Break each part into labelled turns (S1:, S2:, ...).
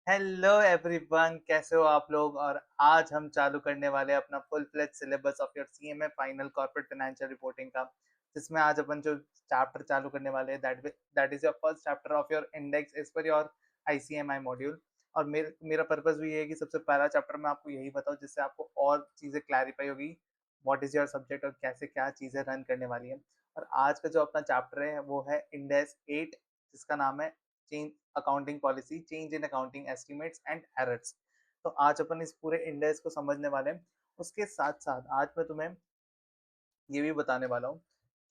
S1: Hello everyone, कैसे हो आप लोग। और आज हम चालू करने वाले हैं अपना full fledge syllabus of your CMA final corporate financial reporting का, जिसमें आज अपन जो चैप्टर चालू करने वाले हैं that is your first chapter of your Ind AS as per your ICMAI module. और मेरा पर्पस भी ये है कि सबसे पहला चैप्टर मैं आपको यही बताऊं जिससे आपको और चीज़ें क्लैरिफाई होगी व्हाट इज योर सब्जेक्ट और कैसे क्या चीज़ें रन करने वाली है। और आज का जो अपना चैप्टर है वो है इंडेक्स 8, जिसका नाम है change accounting policy, change in accounting estimates and errors. तो आज अपन इस पूरे इंडेक्स को समझने वाले हैं। उसके साथ साथ आज मैं तुम्हें ये भी बताने वाला हूँ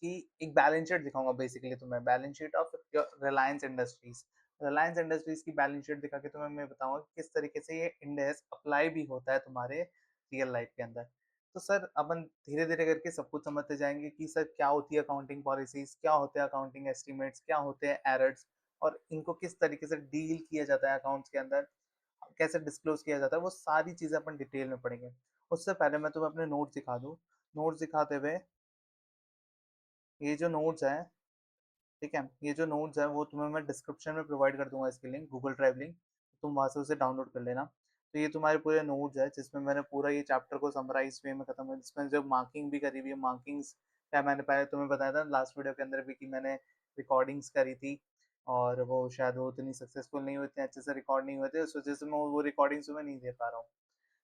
S1: कि एक बैलेंस शीट दिखाऊंगा। बेसिकली तुम्हें balance sheet of Reliance industries, Reliance industries की बैलेंस शीट दिखा के तुम्हें मैं बताऊंगा कि किस तरीके से ये इंडेक्स अप्लाई भी होता है तुम्हारे रियल लाइफ के अंदर। तो सर अपन धीरे धीरे करके सब कुछ समझते जाएंगे कि सर क्या होती है अकाउंटिंग पॉलिसीज, क्या होते हैं अकाउंटिंग एस्टिमेट्स, क्या होते हैं एरर्स, और इनको किस तरीके से डील किया जाता है अकाउंट्स के अंदर, कैसे डिस्क्लोज किया जाता है, वो सारी चीजें अपन डिटेल में पढ़ेंगे। उससे पहले मैं तुम्हें अपने नोट्स दिखा दूँ। नोट्स दिखाते हुए, ये जो नोट्स है, ठीक है, ये जो नोट्स है वो तुम्हें मैं डिस्क्रिप्शन में प्रोवाइड कर दूंगा, इसकी लिंक, गूगल ड्राइव लिंक, तुम वहां से उसे डाउनलोड कर लेना। तो ये तुम्हारे पूरे नोट्स है जिसमें मैंने पूरा ये चैप्टर को समराइज वे में खत्म है, जिसमें जो मार्किंग भी करी हुई है। मार्किंग्स क्या, मैंने पहले तुम्हें बताया था लास्ट वीडियो के अंदर भी कि मैंने रिकॉर्डिंग्स करी थी, और वो शायद वो उतनी सक्सेसफुल नहीं हुई, इतने अच्छे से रिकॉर्ड नहीं हुए थे, उस वजह से मैं वो रिकॉर्डिंग्स तुम्हें नहीं दे पा रहा हूँ।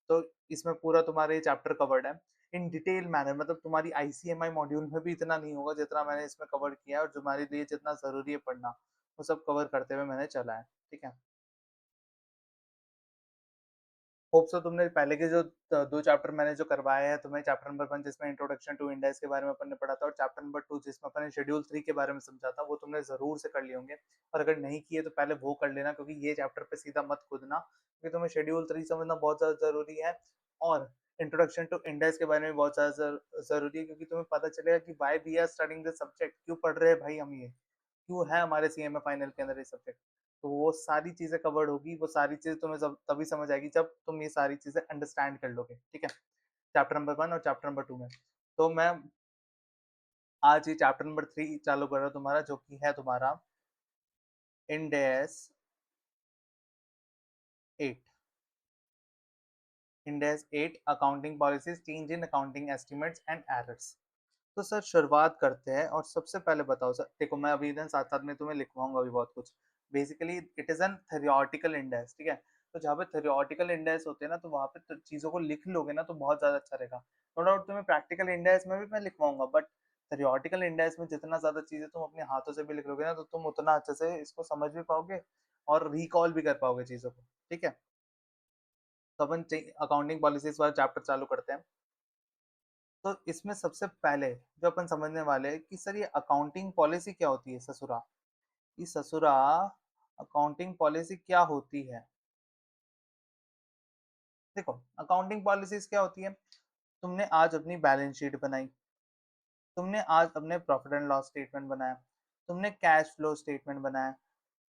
S1: तो इसमें पूरा तुम्हारा ये चैप्टर कवर्ड है इन डिटेल मैनर। मतलब तुम्हारी आईसीएमआई मॉड्यूल में भी इतना नहीं होगा जितना मैंने इसमें कवर किया है, और तुम्हारे लिए जितना जरूरी है पढ़ना वो सब कवर करते हुए मैंने चला है। ठीक है, होप सो तुमने पहले के जो दो चैप्टर मैंने जो करवाए हैं तुम्हें, चैप्टर नंबर 1 जिसमें इंट्रोडक्शन टू इंडेक्स के बारे में अपन ने पढ़ा था, और चैप्टर नंबर 2 जिसमें अपन ने शेड्यूल 3 के बारे में समझा था, वो तुमने जरूर से कर लिए होंगे। और अगर नहीं किए तो पहले वो कर लेना, क्योंकि ये चैप्टर पे सीधा मत कूदना, क्योंकि तुम्हें शेड्यूल 3 समझना बहुत ज्यादा जरूरी है। और इंट्रोडक्शन टू इंडेक्स के बारे में बहुत ज्यादा जरूरी है, क्योंकि तुम्हें पता चलेगा कि why we are studying this subject, क्यों पढ़ रहे हैं भाई हम ये, क्यों है हमारे सीएमए फाइनल के अंदर ये सब्जेक्ट। तो वो सारी चीजें कवर्ड होगी, वो सारी चीजें तुम्हें तभी समझ आएगी जब तुम ये सारी चीजें अंडरस्टैंड कर लोगे। ठीक है, चैप्टर नंबर 1 और चैप्टर नंबर 2 में। तो मैं आज ये चैप्टर नंबर 3 चालू कर रहा हूँ तुम्हारा, जो कि है तुम्हारा इंडेस 8। इंडेस 8 accounting policies, change in accounting estimates and errors. तो सर शुरुआत करते हैं, और सबसे पहले बताओ सर, देखो मैं अभी इधर साथ साथ में तुम्हें लिखवाऊंगा भी बहुत कुछ। Basically it is an theoretical index, ठीक है। तो जहाँ पे थ्योरेटिकल इंडेक्स होते हैं ना, तो वहाँ पे तो चीज़ों को लिख लोगे ना तो बहुत ज़्यादा अच्छा रहेगा। नो डाउट तुम्हें प्रैक्टिकल इंडेक्स में भी मैं लिखवाऊंगा, बट थ्योरेटिकल इंडेक्स में जितना ज़्यादा चीज़ें तुम अपने हाथों से भी लिख लोगे ना, तो तुम उतना अच्छे से इसको समझ भी पाओगे और रिकॉल भी कर पाओगे चीज़ों को। ठीक है, तो अपन अकाउंटिंग पॉलिसीज वाला चैप्टर चालू करते हैं। तो इसमें सबसे पहले जो अपन समझने वाले हैं कि सर ये अकाउंटिंग पॉलिसी क्या होती है ससुरा, ये ससुरा अकाउंटिंग पॉलिसी क्या होती है। देखो, अकाउंटिंग पॉलिसीज क्या होती है, तुमने आज अपनी बैलेंस शीट बनाई, तुमने आज अपने प्रॉफिट एंड लॉस स्टेटमेंट बनाया, तुमने कैश फ्लो स्टेटमेंट बनाया,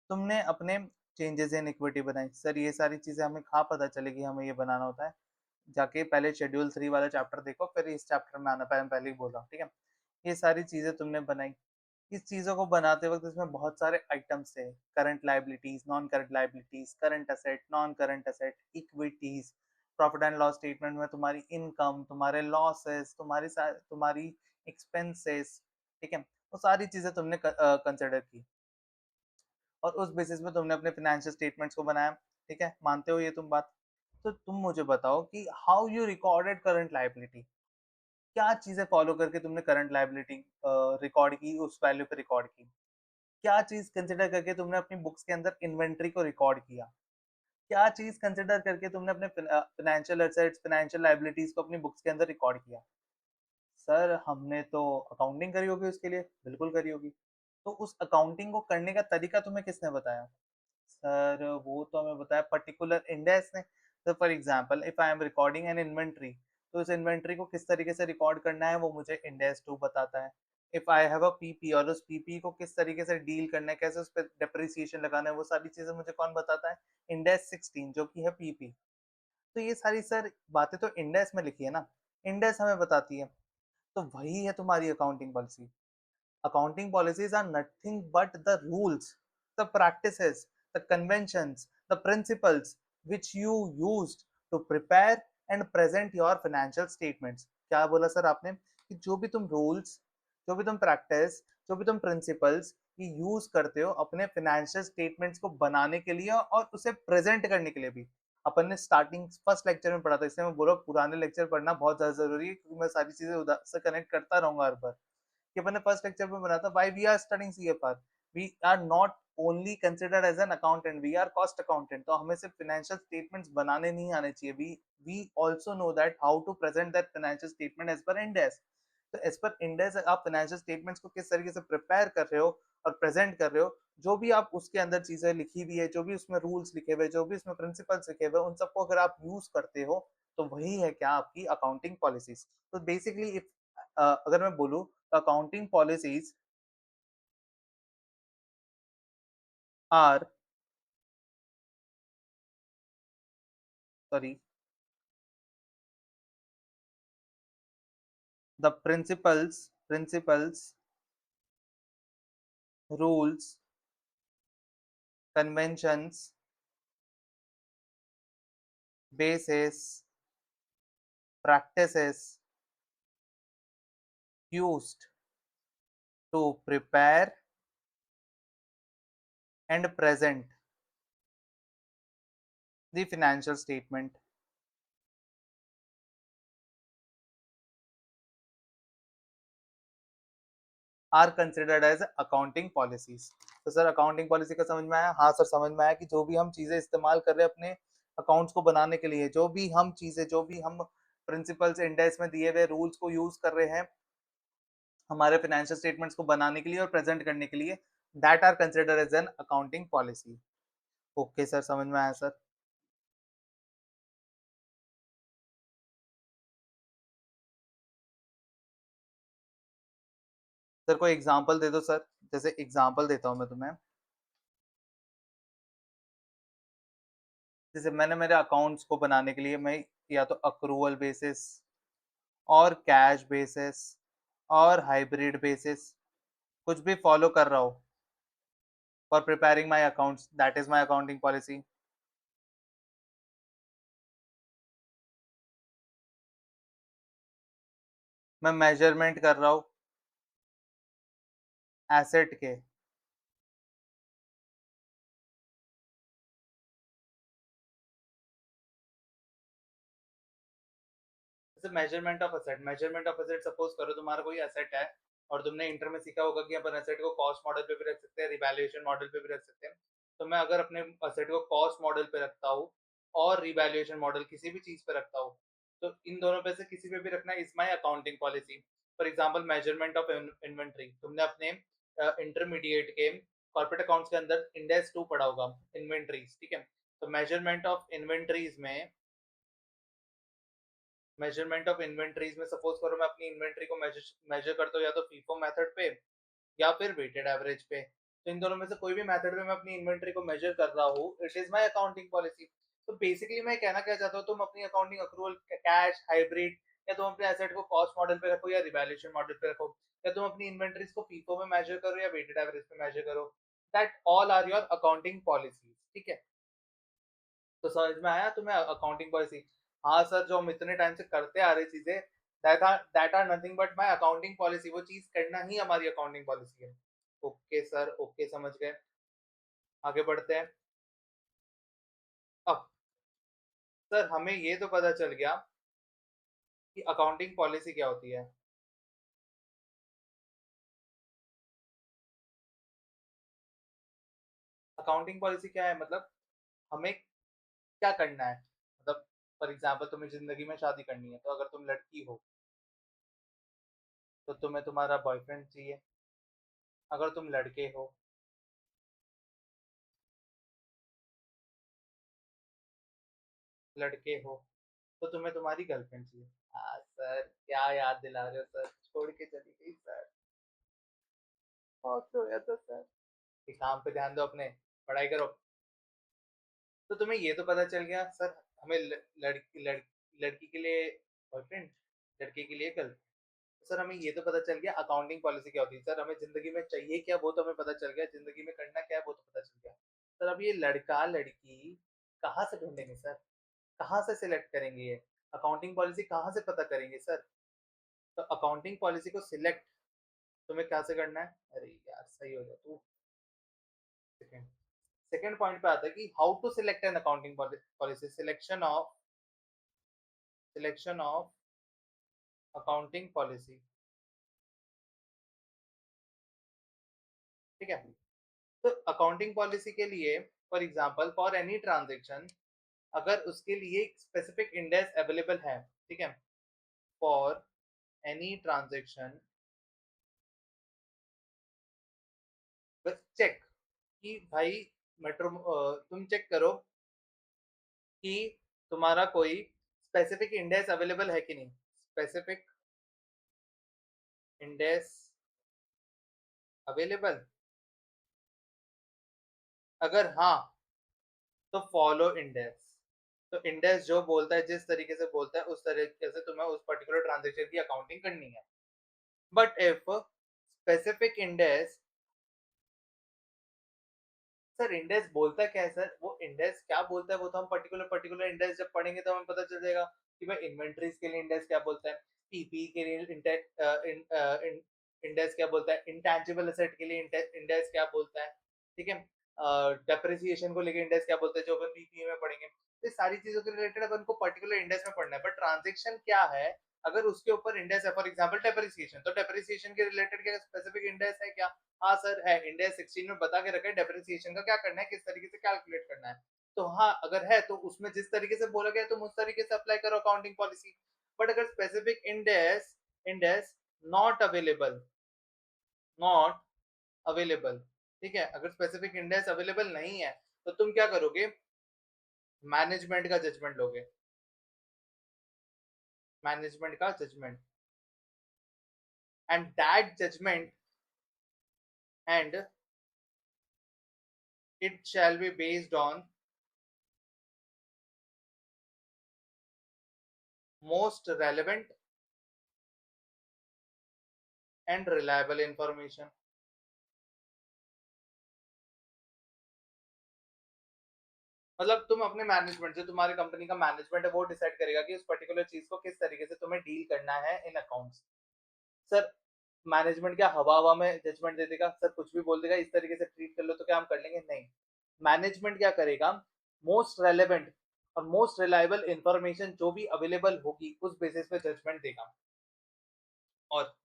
S1: तुमने अपने चेंजेस इन इक्विटी बनाई। सर ये सारी चीजें हमें कहाँ पता चलेगी हमें ये बनाना होता है, जाके पहले शेड्यूल 3 वाला चैप्टर देखो, फिर इस चैप्टर में आना, पहले पहले ही बोल रहा हूँ। ठीक है, ये सारी चीजें तुमने बनाई। इस चीज़ों को बनाते वक्त इसमें बहुत सारे आइटम्स थे, current liabilities, non current liabilities, current asset, non current asset, equities. Profit and loss statement में तुम्हारी इनकम, तुम्हारे लॉसेस, तुम्हारी एक्सपेंसेस, ठीक है, वो सारी चीजें तुमने कंसिडर की, और उस बेसिस में तुमने अपने फाइनेंशियल स्टेटमेंट्स को बनाया। ठीक है, मानते हो ये तुम बात। तो तुम मुझे बताओ कि how you recorded current liability, क्या चीजें फॉलो करके तुमने करंट लाइबिलिटी रिकॉर्ड की, उस वैल्यू पे रिकॉर्ड की। क्या चीज कंसिडर करके तुमने अपनी बुक्स के अंदर इन्वेंट्री को रिकॉर्ड किया, क्या चीज कंसिडर करके तुमने अपने फाइनेंशियल एसेट्स, फाइनेंशियल लाइबिलिटीज को अपनी बुक्स के अंदर रिकॉर्ड किया। सर हमने तो अकाउंटिंग करी होगी उसके लिए, बिल्कुल करी होगी। तो उस अकाउंटिंग को करने का तरीका तुम्हें किसने बताया। सर वो तो हमें बताया पर्टिकुलर इंडेक्स ने। तो for example if I am recording an inventory, तो इस इन्वेंट्री को किस तरीके से रिकॉर्ड करना है वो मुझे इंडेक्स 2 बताता है। If I have a PP, और उस पीपी को किस तरीके से डील करना है, कैसे उस पर डेप्रिसिएशन लगाना है, वो सारी चीजें मुझे कौन बताता है, इंडेक्स 16 जो कि है पीपी। तो ये सारी सर बातें तो इंडेक्स में लिखी है ना, इंडेक्स हमें बताती है। तो वही है तुम्हारी accounting policy. Accounting policies are nothing but the rules, the practices, the conventions, the principles which you used to prepare and present your financial statements. क्या बोला सर आपने कि जो भी तुम रूल्स, जो भी तुम प्रैक्टिस, जो भी तुम प्रिंसिपल्स ये यूज करते हो अपने फाइनेंशियल स्टेटमेंट्स को बनाने के लिए और उसे प्रेजेंट करने के लिए भी। अपन ने स्टार्टिंग फर्स्ट लेक्चर में पढ़ा था, इसलिए मैं बोला पुराने लेक्चर पढ़ना बहुत ज्यादा जरूरी है क्योंकि मैं सारी चीजें उधर से कनेक्ट करता रहूंगा हर बार। कि अपन ने फर्स्ट लेक्चर में बना था why we are studying CFR, we are not only considered as an accountant, we are cost accountant. तो हमें सिर्फ फाइनेंशियल स्टेटमेंट्स बनाने नहीं आने चाहिए, we also know that how to present that financial statement as per Ind AS. तो as per Ind AS आप financial statements को किस तरीके से प्रिपेयर कर रहे हो और प्रेजेंट कर रहे हो, जो भी आप उसके अंदर चीजें लिखी हुई है, जो भी उसमें रूल्स लिखे हुए, जो भी उसमें प्रिंसिपल्स लिखे हुए, उन सबको अगर आप यूज करते हो तो वही है क्या आपकी अकाउंटिंग पॉलिसीज। तो बेसिकली इफ अगर मैं बोलूँ accounting policies are, sorry, the principles, rules, conventions, bases, practices used to prepare and present the financial statement are considered as accounting policies। तो सर अकाउंटिंग पॉलिसी का समझ में आया? हाँ सर समझ में आया कि जो भी हम चीजें इस्तेमाल कर रहे हैं अपने अकाउंट्स को बनाने के लिए, जो भी हम चीजें, जो भी हम प्रिंसिपल्स इंडेक्स में दिए हुए रूल्स को यूज कर रहे हैं हमारे फाइनेंशियल स्टेटमेंट्स को बनाने के लिए और प्रेजेंट करने के लिए, that are considered as an accounting policy. Okay sir समझ में आया सर। सर कोई एग्जांपल दे दो सर, जैसे एग्जांपल देता हूँ मैं तुम्हें। जैसे मैंने मेरे अकाउंट्स को बनाने के लिए मैं या तो अक्रूवल बेसिस और कैश बेसिस और हाइब्रिड बेसिस कुछ भी फॉलो कर रहा हूँ for preparing my accounts, that is my accounting policy. मैं मेजरमेंट कर रहा हूँ एसेट के, जैसे मेजरमेंट ऑफ एसेट, सपोज करो तुम्हारा कोई एसेट है और तुमने इंटर में सीखा होगा कि अपन एसेट को कॉस्ट मॉडल पे भी रख सकते हैं, रिवैल्यूएशन मॉडल पे भी रख सकते हैं। तो मैं अगर अपने एसेट को कॉस्ट मॉडल पे रखता हूँ और रिवैल्यूएशन मॉडल किसी भी चीज पे रखता हूँ, तो इन दोनों पे से किसी पे भी रखना is my accounting policy. For example measurement of inventory, तुमने अपने इंटरमीडिएट के कॉर्पोरेट अकाउंट्स के अंदर इंडेक्स 2 पढ़ा होगा इन्वेंट्रीज, ठीक है। तो मेजरमेंट ऑफ इन्वेंट्रीज में, मेजरमेंट ऑफ इन्वेंट्रीज में सपोज करो मैं अपनी इन्वेंट्री को मेजर करता हूँ या तो फीफो मेथड पे या फिर वेटेड एवरेज पे। तो इन दोनों में से कोई भी मेथड पे मैं अपनी इन्वेंट्री को मेजर कर रहा हूँ, it is my accounting policy. तो बेसिकली मैं कहना क्या चाहता हूँ, तुम अपनी अकाउंटिंग अक्रूवल कैश हाइब्रिड, या तुम अपने एसेट को कॉस्ट मॉडल पे रखो या रिवैल्यूएशन मॉडल पे रखो, या तुम अपनी इन्वेंट्रीज को फीफो में मेजर करो या वेटेड एवरेज पे मेजर करो, that all are your accounting policies, ठीक है। तो समझ में आया तुम्हें अकाउंटिंग पॉलिसी? हाँ सर, जो हम इतने टाइम से करते आ रही चीजें, that are nothing but my accounting policy, वो चीज करना ही हमारी अकाउंटिंग पॉलिसी है। ओके सर, ओके समझ गए। आगे बढ़ते हैं। अब सर हमें ये तो पता चल गया कि अकाउंटिंग पॉलिसी क्या होती है। अकाउंटिंग पॉलिसी क्या है मतलब हमें क्या करना है, मतलब फॉर एग्जाम्पल तुम्हें जिंदगी में शादी करनी है, तो अगर तुम लड़की हो तो तुम्हें तुम्हारा बॉयफ्रेंड चाहिए, अगर तुम लड़के हो, लड़के हो तो तुम्हें तुम्हारी गर्लफ्रेंड चाहिए। हाँ सर, क्या याद दिला रहे हो सर, छोड़ के चली गई सर, बहुत रोया था सर। कि काम पे ध्यान दो अपने, पढ़ाई करो। तो तुम्हें ये तो पता चल गया सर हमें लड़की के लिए बॉयफ्रेंड, लड़के के लिए गर्लफ्रेंड। सर हमें ये तो पता चल गया अकाउंटिंग पॉलिसी क्या होती है। सर हमें जिंदगी में चाहिए क्या वो तो हमें पता चल गया, जिंदगी में करना क्या है वो तो पता चल गया। सर अब ये लड़का लड़की कहाँ से ढूंढेंगे सर? कहाँ से सिलेक्ट करेंगे ये? अकाउंटिंग पॉलिसी कहाँ से पता करेंगे सर? तो अकाउंटिंग पॉलिसी को सिलेक्ट तुम्हें क्या से करना है? अरे यार सही हो जा तू। सेकंड सेकंड पॉइंट पे आता है कि how to select an accounting policy. Selection of accounting policy. ठीक है। तो अकाउंटिंग पॉलिसी के लिए for example for any transaction, अगर उसके लिए स्पेसिफिक इंडेक्स अवेलेबल है, ठीक है, फॉर एनी ट्रांजैक्शन, बस चेक कि भाई मेट्रो, तुम चेक करो कि तुम्हारा कोई स्पेसिफिक इंडेक्स अवेलेबल है कि नहीं। स्पेसिफिक इंडेक्स अवेलेबल, अगर हाँ तो फॉलो इंडेक्स। तो इंडेक्स जो बोलता है, जिस तरीके से बोलता है उस तरीके से तुम्हें उस पर्टिकुलर ट्रांजेक्शन की अकाउंटिंग करनी है। But if specific index, sir index बोलता क्या है सर? वो इंडेक्स क्या बोलता है वो तो हम पर्टिकुलर इंडेक्स जब पढ़ेंगे तो हमें पता चल जाएगा कि भाई इन्वेंट्रीज के लिए इंडेक्स क्या बोलता है, पीपी के लिए इंडेक्स क्या बोलता है, इंटेंजिबल एसेट के लिए इंडेक्स क्या बोलता है, ठीक है, डेप्रिसिएशन को लेके इंडेक्स क्या बोलता है जो अपन पीपी में पढ़ेंगे। ये सारी चीजों के रिलेटेड अपन को पर्टिकुलर इंडेक्स में पढ़ना है। पर ट्रांजेक्शन क्या है, अगर उसके ऊपर इंडेक्स है, फॉर एग्जांपल डेप्रिसिएशन, तो डेप्रिसिएशन के रिलेटेड क्या स्पेसिफिक इंडेक्स है क्या? हाँ सर है, इंडिया 16 में बता के रखा है डेप्रिसिएशन का क्या करना है, किस तरीके से कैलकुलेट करना है। तो हाँ अगर है तो उसमें जिस तरीके से बोला गया तुम उस तरीके से अप्लाई करो अकाउंटिंग पॉलिसी। बट अगर specific index index not available, not available, ठीक है, अगर स्पेसिफिक इंडेक्स अवेलेबल नहीं है तो तुम क्या करोगे? मैनेजमेंट का जजमेंट लोगे। मैनेजमेंट का judgement, and that judgement, and it shall be based on most relevant and reliable information. मतलब तुम अपने मैनेजमेंट, जो तुम्हारी कंपनी का मैनेजमेंट है वो डिसाइड करेगा कि उस पर्टिकुलर चीज को किस तरीके से तुम्हें डील करना है इन अकाउंट्स। सर मैनेजमेंट क्या हवा हवा में जजमेंट दे देगा? सर कुछ भी बोल देगा इस तरीके से ट्रीट कर लो तो क्या हम कर लेंगे? नहीं। मैनेजमेंट क्या करेगा? मोस्ट रेलेवेंट और मोस्ट रिलायबल इंफॉर्मेशन जो भी अवेलेबल होगी उस बेसिस पे जजमेंट देगा। और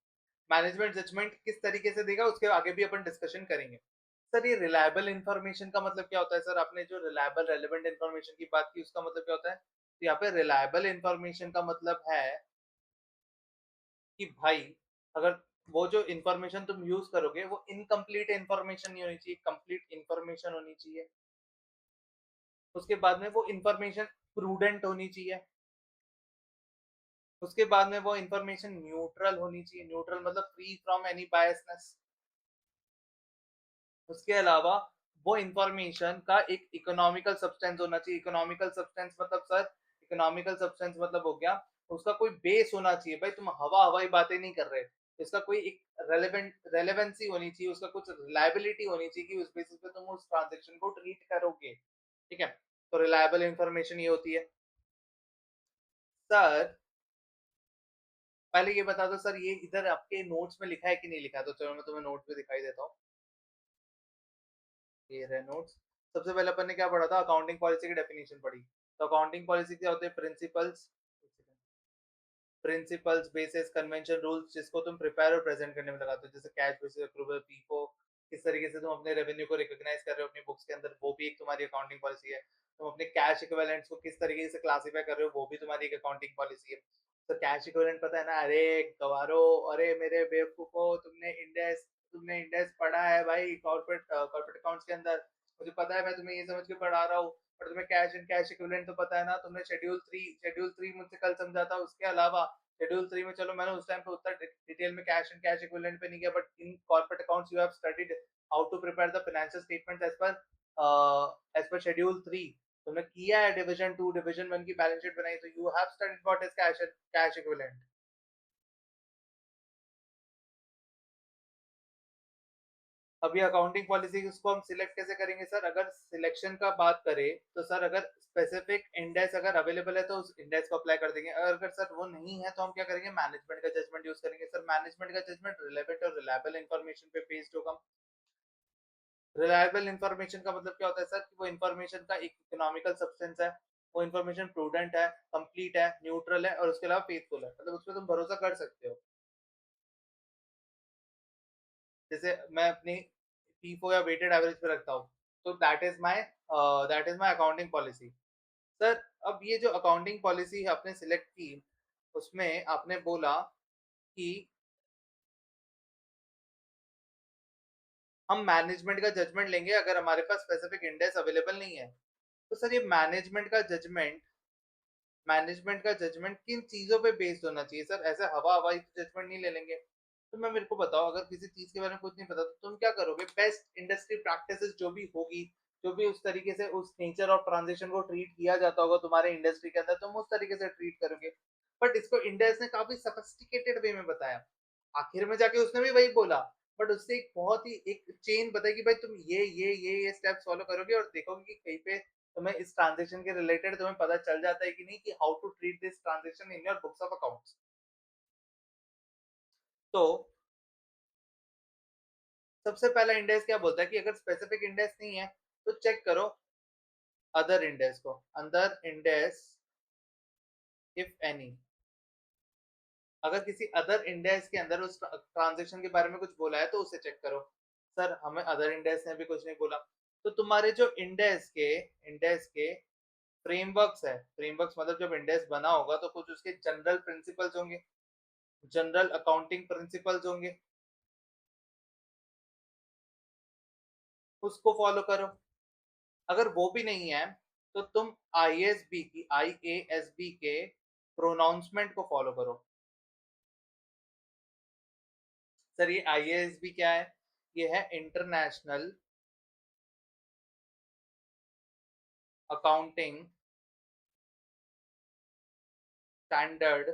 S1: मैनेजमेंट जजमेंट किस तरीके से देगा उसके आगे भी अपन डिस्कशन करेंगे। सर ये रिलायबल इंफॉर्मेशन का मतलब क्या होता है? सर आपने जो रिलायबल रेलेवेंट इंफॉर्मेशन की बात की उसका मतलब क्या होता है? तो यहाँ पे रिलायबल इंफॉर्मेशन का मतलब है कि भाई अगर वो जो इंफॉर्मेशन तुम यूज करोगे वो इनकम्प्लीट इंफॉर्मेशन नहीं होनी चाहिए, कंप्लीट इंफॉर्मेशन होनी चाहिए। उसके बाद में वो इंफॉर्मेशन प्रूडेंट होनी चाहिए। उसके बाद में वो इंफॉर्मेशन न्यूट्रल होनी चाहिए। न्यूट्रल मतलब फ्री फ्रॉम एनी बायसनेस। उसके अलावा वो इंफॉर्मेशन का एक इकोनॉमिकल सब्सटेंस होना चाहिए। इकोनॉमिकल सब्सटेंस मतलब सर, इकोनॉमिकल सब्सटेंस मतलब हो गया उसका कोई बेस होना चाहिए। भाई तुम हवा हवाई बातें नहीं कर रहे, इसका कोई एक रेलेवेंसी होनी चाहिए, उसका कुछ रिलायबिलिटी होनी चाहिए कि उस बेसिस पे तुम उस ट्रांजेक्शन को ट्रीट करोगे। ठीक है, तो रिलायबल इंफॉर्मेशन ये होती है। सर पहले ये बता दो सर, ये इधर आपके नोट्स में लिखा है कि नहीं लिखा है? तो चलो मैं तुम्हें नोट्स में दिखाई देता हूँ। ये रहे नोट्स। सबसे पहले अपन ने क्या पढ़ा था? अकाउंटिंग पॉलिसी की डेफिनेशन पढ़ी। तो अकाउंटिंग पॉलिसी क्या होते हैं? Principles, principles basis convention rules जिसको तुम प्रिपेयर और प्रेजेंट करने में लगाते हो, जैसे कैश बेसिस अप्रूवल, पीफो, किस तरीके से तुम अपने रेवेन्यू को रिकॉग्नाइज कर रहे हो अपनी बुक्स के अंदर, वो भी एक तुम्हारी अकाउंटिंग पॉलिसी है। तुम अपने कैश इक्विवेलेंट्स को किस तरीके से क्लासिफाई कर रहे हो, वो भी तुम्हारी एक अकाउंटिंग पॉलिसी है। तो कैश इक्विवेलेंट पता है ना? अरे गवारो, अरे मेरे बेवकूफो, तुमने इंडेक्स पढ़ा है भाई कॉर्पोरेट अकाउंट्स के अंदर। मुझे पता है, मैं तुम्हें ये समझ के पढ़ा रहा हूँ, पर तुम्हें कैश एंड कैश इक्विवेलेंट तो पता है ना? तुमने शेड्यूल 3 मुझसे कल समझा था। उसके अलावा शेड्यूल 3 में, चलो मैंने उस टाइम पे उतना डिटेल में कैश एंड कैश इक्विवेलेंट पे नहीं गया, but in corporate accounts you have studied how to prepare the financial statements as per schedule 3। तुमने किया है डिवीजन 2 डिवीजन 1 की बैलेंस शीट बनाई, तो you have studied what is cash equivalent. अभी अकाउंटिंग पॉलिसी उसको हम सिलेक्ट कैसे करेंगे सर? अगर सिलेक्शन का बात करें तो सर अगर स्पेसिफिक इंडेक्स अगर अवेलेबल है तो उस इंडेक्स को अप्लाई कर देंगे। अगर सर वो नहीं है तो हम क्या करेंगे? मैनेजमेंट का जजमेंट यूज करेंगे। सर मैनेजमेंट का जजमेंट रिलेवेंट और रिलायबल इन्फॉर्मेशन पे बेस्ड होगा। रिलायबल इन्फॉर्मेशन का मतलब क्या होता है सर? कि वो इन्फॉर्मेशन का एक इकोनॉमिकल सब्सटेंस है, वो इन्फॉर्मेशन प्रूडेंट है, कंप्लीट है, न्यूट्रल है और उसके अलावा फेथफुल है। मतलब उसपे तुम भरोसा कर सकते हो। जैसे मैं अपनी फीफो या वेटेड एवरेज पे रखता हूँ, तो that is my accounting policy. Sir अब ये जो अकाउंटिंग पॉलिसी आपने सिलेक्ट की, उसमें आपने बोला कि हम मैनेजमेंट का जजमेंट लेंगे अगर हमारे पास स्पेसिफिक इंडेक्स अवेलेबल नहीं है। तो सर ये मैनेजमेंट का जजमेंट किन चीजों पे बेस्ड होना चाहिए सर? ऐसे हवा हवाई जजमेंट नहीं ले लेंगे। तो मैं मेरे को बताओ, अगर किसी चीज के बारे में कुछ नहीं पता तो तुम क्या करोगे? बेस्ट इंडस्ट्री प्रैक्टिसेस जो भी होगी, जो भी उस तरीके से उस नेचर ऑफ ट्रांजेक्शन को ट्रीट किया जाता होगा तुम्हारे इंडस्ट्री के अंदर, तुम उस तरीके से ट्रीट करोगे। बट इसको इंडेक्स ने काफी सफिस्टिकेटेड वे में बताया। आखिर में जाके उसने भी वही बोला, बट उससे एक बहुत ही एक चेन बताई कि भाई तुम ये स्टेप्स फॉलो करोगे और देखोगे कि कहीं पे तुम्हें इस ट्रांजेक्शन के रिलेटेड तुम्हें पता चल जाता है कि नहीं, कि how to treat this transaction in your books of accounts. तो सबसे पहला इंडेक्स क्या बोलता है कि अगर स्पेसिफिक इंडेक्स नहीं है तो चेक करो अदर इंडेक्स को। अदर इंडेक्स इफ एनी, अगर किसी अदर इंडेक्स के अंदर उस ट्रांजेक्शन के बारे में कुछ बोला है तो उसे चेक करो। सर हमें अदर इंडेक्स ने भी कुछ नहीं बोला। तो तुम्हारे जो इंडेक्स के फ्रेमवर्क्स है, फ्रेमवर्क्स मतलब जब इंडेक्स बना होगा तो कुछ उसके जनरल प्रिंसिपल्स होंगे, जनरल अकाउंटिंग प्रिंसिपल्स होंगे, उसको फॉलो करो। अगर वो भी नहीं है तो तुम आईएएसबी के प्रोनाउंसमेंट को फॉलो करो। सर ये आईएएसबी क्या है? ये है international accounting standard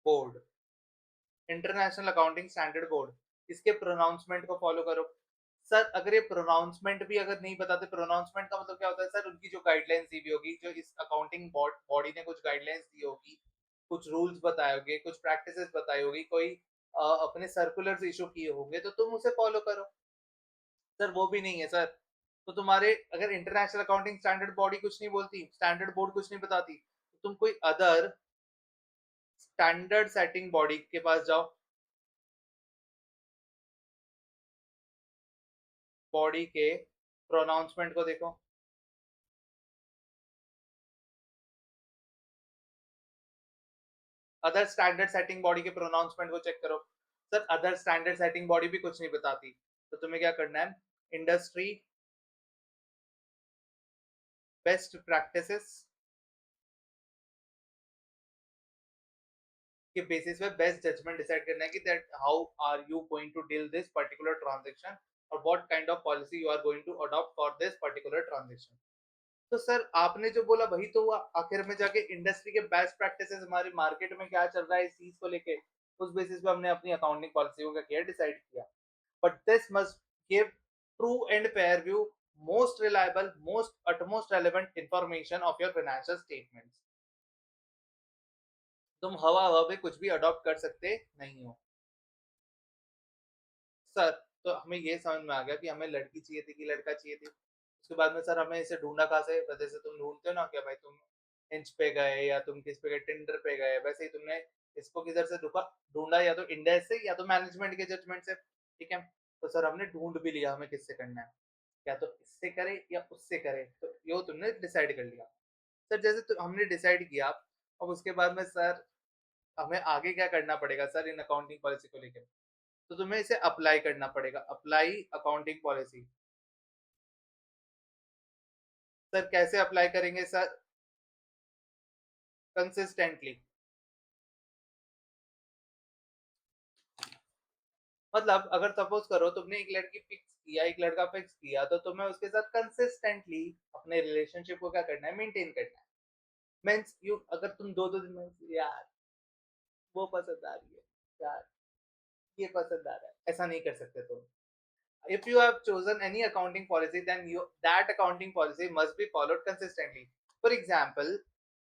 S1: board. International accounting standard board, इसके प्रोनाउंसमेंट को फॉलो करो। सर अगर ये प्रोनाउंसमेंट भी अगर नहीं बताते, प्रोनाउंसमेंट का मतलब क्या होता है सर? उनकी जो गाइडलाइंस दी हुई होगी, जो इस अकाउंटिंग बॉडी ने कुछ गाइडलाइंस दी होगी, कुछ रूल्स बताए होंगे, कुछ प्रैक्टिसेस बताई होगी, कोई अपने सर्कुलर्स इशू किए होंगे, तो तुम उसे फॉलो करो। सर वो भी नहीं है सर, तो तुम्हारे अगर इंटरनेशनल अकाउंटिंग स्टैंडर्ड बॉडी कुछ नहीं बोलती, स्टैंडर्ड बोर्ड कुछ नहीं बताती, तो तुम कोई अदर स्टैंडर्ड सेटिंग बॉडी के पास जाओ। बॉडी के प्रोनाउंसमेंट को देखो। अदर स्टैंडर्ड सेटिंग बॉडी के प्रोनाउंसमेंट को चेक करो। Sir other standard setting body भी कुछ नहीं बताती, तो तुम्हें क्या करना है? इंडस्ट्री बेस्ट प्रैक्टिसेस के बेसिस पे बेस्ट जजमेंट डिसाइड करना है कि that how are you going to deal this particular transaction और what kind of policy you are going to adopt for this particular transaction. तो सर आपने जो बोला वही तो हुआ। आखिर में जाके इंडस्ट्री के बेस्ट प्रैक्टिसेस, हमारे मार्केट में क्या चल रहा है इस चीज को लेके, उस बेसिस पे हमने अपनी अकाउंटिंग पॉलिसी को क्या किया? डिसाइड किया। But this must give true and fair view, most reliable, most utmost relevant information of your financial statements। तुम हवा हवा पे कुछ भी अडॉप्ट कर सकते नहीं हो। सर तो हमें ये समझ में आ गया कि हमें लड़की चाहिए थी कि लड़का चाहिए थी। उसके बाद में सर हमें इसे ढूंढा कहाँ से? जैसे तुम ढूंढते हो ना, क्या भाई तुम इंच पे गए या तुम किस पे गए, टिंडर पे गए, वैसे ही तुमने इसको किधर से ढूंढा, या तो इंडेक्स से या तो मैनेजमेंट के जजमेंट से। ठीक है, तो सर हमने ढूंढ भी लिया हमें किससे करना है, या तो इससे करे या उससे करे, तो यो तुमने डिसाइड कर लिया। सर जैसे तो हमने डिसाइड किया, अब उसके बाद में सर हमें आगे क्या करना पड़ेगा सर इन अकाउंटिंग पॉलिसी को लेकर? तो तुम्हें इसे अप्लाई करना पड़ेगा, अप्लाई अकाउंटिंग पॉलिसी। सर कैसे अप्लाई करेंगे सर? कंसिस्टेंटली, मतलब अगर सपोज करो तुमने एक लड़की फिक्स किया, एक लड़का फिक्स किया, तो तुम्हें उसके साथ कंसिस्टेंटली अपने रिलेशनशिप को क्या करना है? मेंटेन करना है। मीन्स यू, अगर तुम दो दो दिन में यार वो पसंद आ रही है यार, ये पसंद आ रहा है, ऐसा नहीं कर सकते तुम। If you have chosen any accounting policy, then that accounting policy must be followed consistently. For example,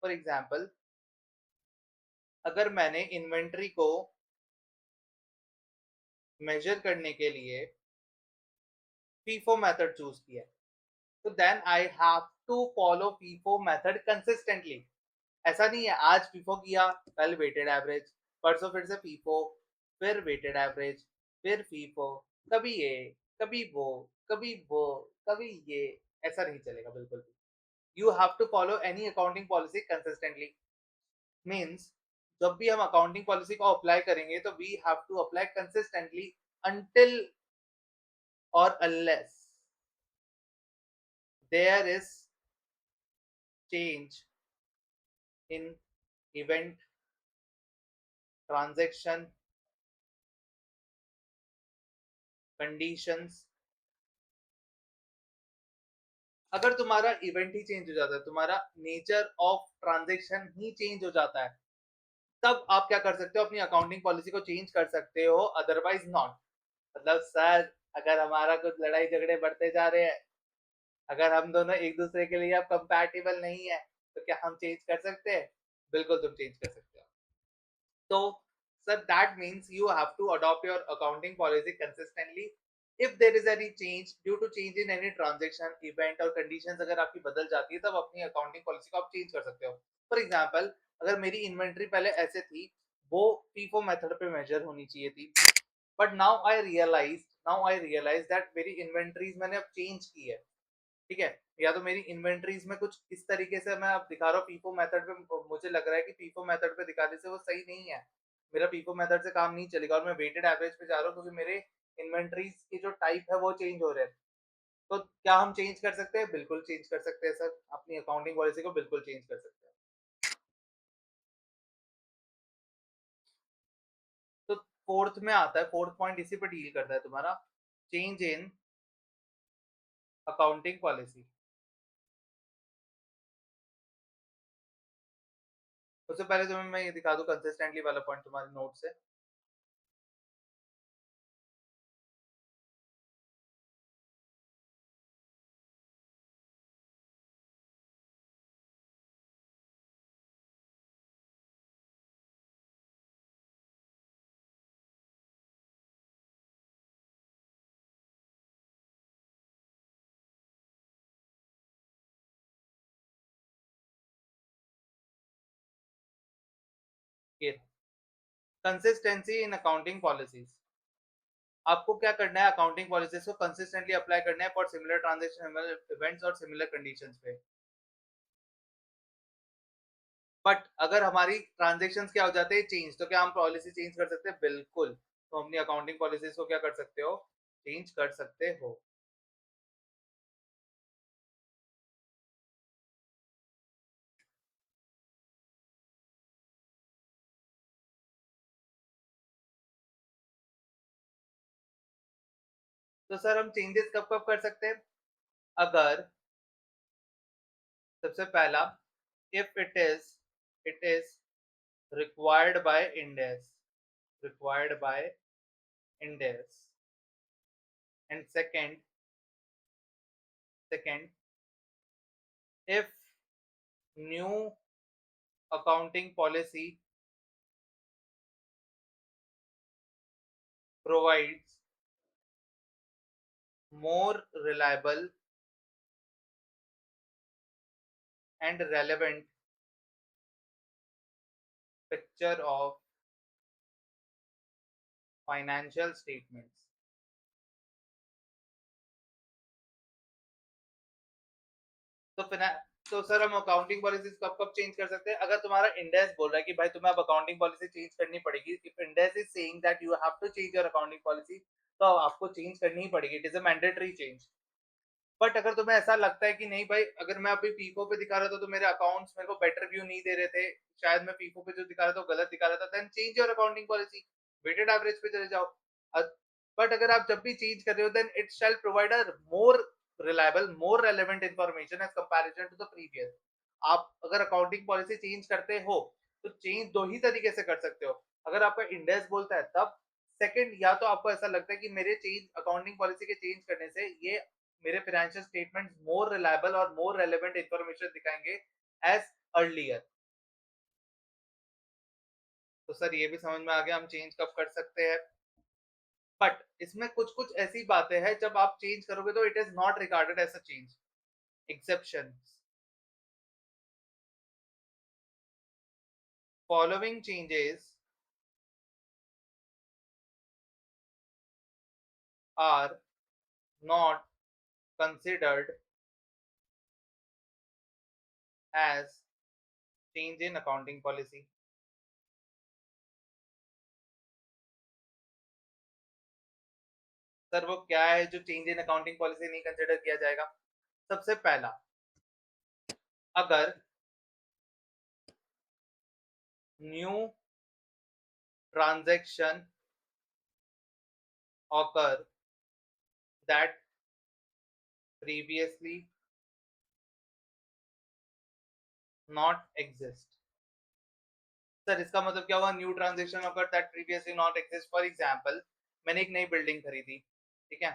S1: for example, अगर मैंने इन्वेंट्री को मेजर करने के लिए फीफो मेथड चूज किया, तो then I have to follow FIFO method consistently. ऐसा नहीं है आज फीफो किया, कल वेटेड एवरेज, परसों फिर से फीफो, फिर वेटेड एवरेज, फिर फीफो, कभी ये, कभी वो, कभी वो, कभी ये, ऐसा नहीं चलेगा बिल्कुल भी। You have to follow any accounting policy consistently. Means जब भी हम अकाउंटिंग पॉलिसी को अप्लाई करेंगे तो we have to apply consistently until or unless there is change in event, transaction, conditions। अगर तुम्हारा इवेंट ही चेंज हो जाता है, तुम्हारा nature of transaction he change हो जाता है, तब आप क्या कर सकते हो, अपनी अकाउंटिंग पॉलिसी को चेंज कर सकते हो, अदरवाइज नॉट। मतलब सर अगर हमारा कुछ लड़ाई झगड़े बढ़ते जा रहे हैं, अगर हम दोनों एक दूसरे के लिए अब कंपैटिबल नहीं है, तो क्या हम चेंज कर सकते हैं? बिल्कुल तुम चेंज कर सकते हो। तो sir, that means you have to adopt your accounting policy consistently. If there is any change due to change in any transaction, event और conditions अगर आपकी बदल जाती है, तब अपनी अकाउंटिंग पॉलिसी को आप चेंज कर सकते हो। फॉर एग्जाम्पल, अगर मेरी इन्वेंट्री पहले ऐसे थी, वो फीफो मेथड पे मेजर होनी चाहिए थी, but now I realise that मेरी इन्वेंट्रीज मैंने अब चेंज की है। ठीक है, या तो मेरी इन्वेंट्रीज में कुछ इस तरीके से मैं अब दिखा रहा हूँ फीफो मेथड पे, मुझे लग रहा है कि फीफो मेथड पे दिखाने से वो सही नहीं है, मेरा फीफो मेथड से काम नहीं चलेगा, और मैं वेटेड एवरेज पे जा रहा हूँ क्योंकि मेरे इन्वेंट्रीज की जो टाइप है वो चेंज हो रहे हैं। तो क्या हम चेंज कर सकते हैं? बिल्कुल चेंज कर सकते हैं सर, अपनी अकाउंटिंग पॉलिसी को बिल्कुल चेंज कर सकते हैं। तो फोर्थ में आता है, फोर्थ पॉइंट इसी पे डील करता है तुम्हारा, चेंज इन अकाउंटिंग पॉलिसी। उससे पहले तुम्हें मैं ये दिखा दूं कंसिस्टेंटली वाला पॉइंट तुम्हारे नोट से। Consistency in accounting policies. आपको क्या करना है, अकाउंटिंग पॉलिसीज को कंसिस्टेंटली अप्लाई करना है फॉर सिमिलर ट्रांजेक्शन इवेंट्स और सिमिलर कंडीशंस पे। बट अगर हमारी ट्रांजेक्शंस क्या हो जाते हैं चेंज, तो क्या हम पॉलिसी चेंज कर सकते हैं? बिल्कुल। तो अपनी अकाउंटिंग पॉलिसीज को क्या कर सकते हो? चेंज कर सकते हो। तो सर हम चेंजेस कब कब कर सकते हैं? अगर सबसे पहला, if it is required by Ind AS, required by Ind AS. And second, if new accounting policy provides more reliable and relevant picture of financial statements। तो तो सर हम अकाउंटिंग पॉलिसी कब कब चेंज कर सकते हैं? अगर तुम्हारा इंडेक्स बोल रहा है कि भाई तुम्हें अब अकाउंटिंग पॉलिसी चेंज करनी पड़ेगी, if index is saying that you have to change your accounting policy, तो आपको चेंज करनी ही पड़ेगी, it is a mandatory change. But अगर तुम्हें ऐसा लगता है कि नहीं भाई, अगर मैं अभी फीफो पे दिखा रहा था तो मेरे अकाउंट्स मेरे को बेटर व्यू नहीं दे रहे थे, शायद मैं फीफो पे जो दिखा रहा था वो गलत दिखा रहा था, then change your accounting policy, weighted average पे चले जाओ। बट अगर आप जब भी चेंज कर रहे हो, then it shall provide a more reliable, more relevant information as comparison to the previous. आप अगर अकाउंटिंग पॉलिसी चेंज करते हो, तो चेंज दो ही तरीके से कर सकते हो। अगर आपका इंडेक्स बोलता है तब, सेकंड, या तो आपको ऐसा लगता है कि मेरे चेंज अकाउंटिंग पॉलिसी के चेंज करने से ये मेरे फाइनेंशियल स्टेटमेंट्स मोर रिलायबल और मोर रेलेवेंट इंफॉर्मेशन दिखाएंगे एज अर्लियर। तो सर ये भी समझ में आ गया हम चेंज कब कर सकते हैं। बट इसमें कुछ कुछ ऐसी बातें हैं जब आप चेंज करोगे तो it is not regarded as a change. Exception, following changes are not considered as change in accounting policy। Sir वो क्या है जो चेंज इन अकाउंटिंग पॉलिसी नहीं कंसिडर किया जाएगा? सबसे पहला, अगर new transaction occur that previously not exist। Sir इसका मतलब क्या हुआ? New transaction occur that previously not exist। For example, मैंने एक नई बिल्डिंग खरीदी, ठीक है?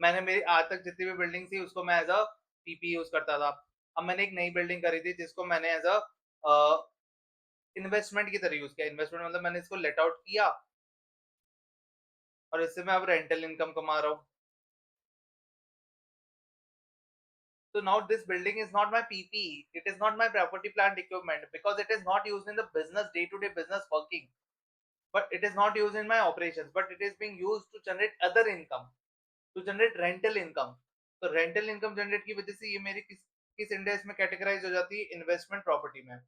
S1: मैंने मेरी आज तक जितनी भी बिल्डिंग थी उसको मैं एज अ पीपी यूज करता था। अब मैंने एक नई बिल्डिंग खरीदी जिसको मैंने एज अ इन्वेस्टमेंट की तरह यूज किया। इन्वेस्टमेंट मतलब मैंने इसको लेट आउट किया और इससे मैं अब रेंटल इनकम कमा रहा हूँ। So now this building is not my PPE. It is not my property plant equipment because it is not used in the business day-to-day business working. But it is not used in my operations. But it is being used to generate other income, to generate rental income. तो rental income generate की वजह से ये मेरी किस index में categorise हो जाती है? इन्वेस्टमेंट प्रॉपर्टी में।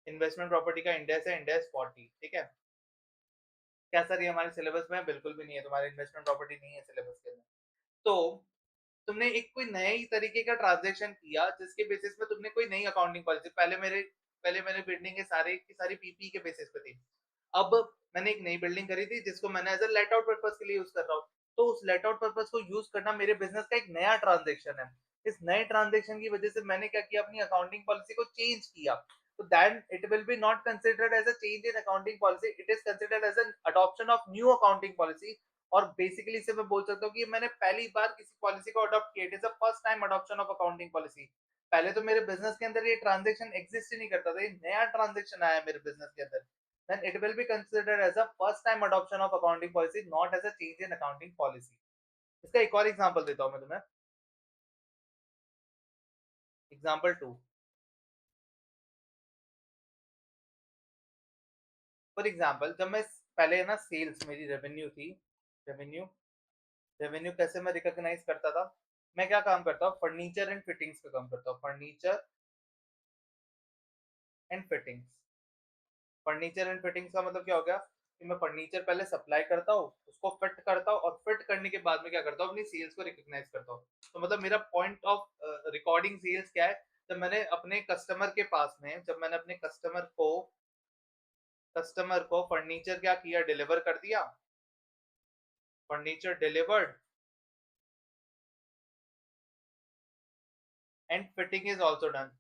S1: इन्वेस्टमेंट प्रॉपर्टी का इंडेक्स है इंडेक्स 40, ठीक है? क्या सर ये हमारे सिलेबस में? बिल्कुल भी नहीं है, तुम्हारे इन्वेस्टमेंट प्रॉपर्टी नहीं है सिलेबस के अंदर। तो तुमने एक कोई नई तरीके का ट्रांजैक्शन किया जिसके बेसिस पे तुमने कोई नई अकाउंटिंग पॉलिसी, पहले मेरे बिल्डिंग के सारे की सारी पीपी के बेसिस पे थी। अब मैंने एक नई बिल्डिंग खरीदी जिसको मैंने as a let out purpose के लिए यूज कर रहा हूँ। तो उस लेट आउट पर्पस को यूज करना मेरे बिजनेस का एक नया ट्रांजेक्शन है। इस नए ट्रांजेक्शन की वजह से मैंने क्या किया? अपनी अकाउंटिंग पॉलिसी को चेंज किया। तो then it will be not considered as a change in accounting policy, it is considered as an adoption of new accounting policy. और बेसिकली इसे मैं बोल सकता हूँ कि मैंने पहली बार किसी पॉलिसी को अडॉप्ट किया। It is the first time adoption of accounting policy. पहले तो मेरे बिजनेस के अंदर ये ट्रांजेक्शन एग्जिस्ट ही नहीं करता था, ये नया ट्रांजेक्शन आया मेरे बिजनेस के अंदर। then it will be considered as a first time adoption of accounting policy, not as a change in accounting policy। इसका एक और एग्जांपल देता हूं मैं तुम्हें। एग्जांपल 2, फॉर एग्जांपल जब मैं पहले ना सेल्स मेरी रेवेन्यू थी। रेवेन्यू रेवेन्यू कैसे मैं रिकॉग्नाइज करता था? मैं क्या काम करता हूँ? फर्नीचर एंड फिटिंग्स का काम करता हूँ। Furniture and fittings. Furniture and fittings का मतलब क्या हो गया कि मैं फर्नीचर पहले सप्लाई करता हूँ, उसको फिट करता हूँ और फिट करने के बाद में क्या करता हूँ? अपनी सेल्स को रिकॉग्नाइज करता हूँ। तो मतलब मेरा पॉइंट ऑफ रिकॉर्डिंग सेल्स क्या है? जब मैंने अपने कस्टमर के पास में, जब मैंने अपने कस्टमर को फर्नीचर क्या किया? डिलीवर कर दिया। Furniture delivered and fitting is also done.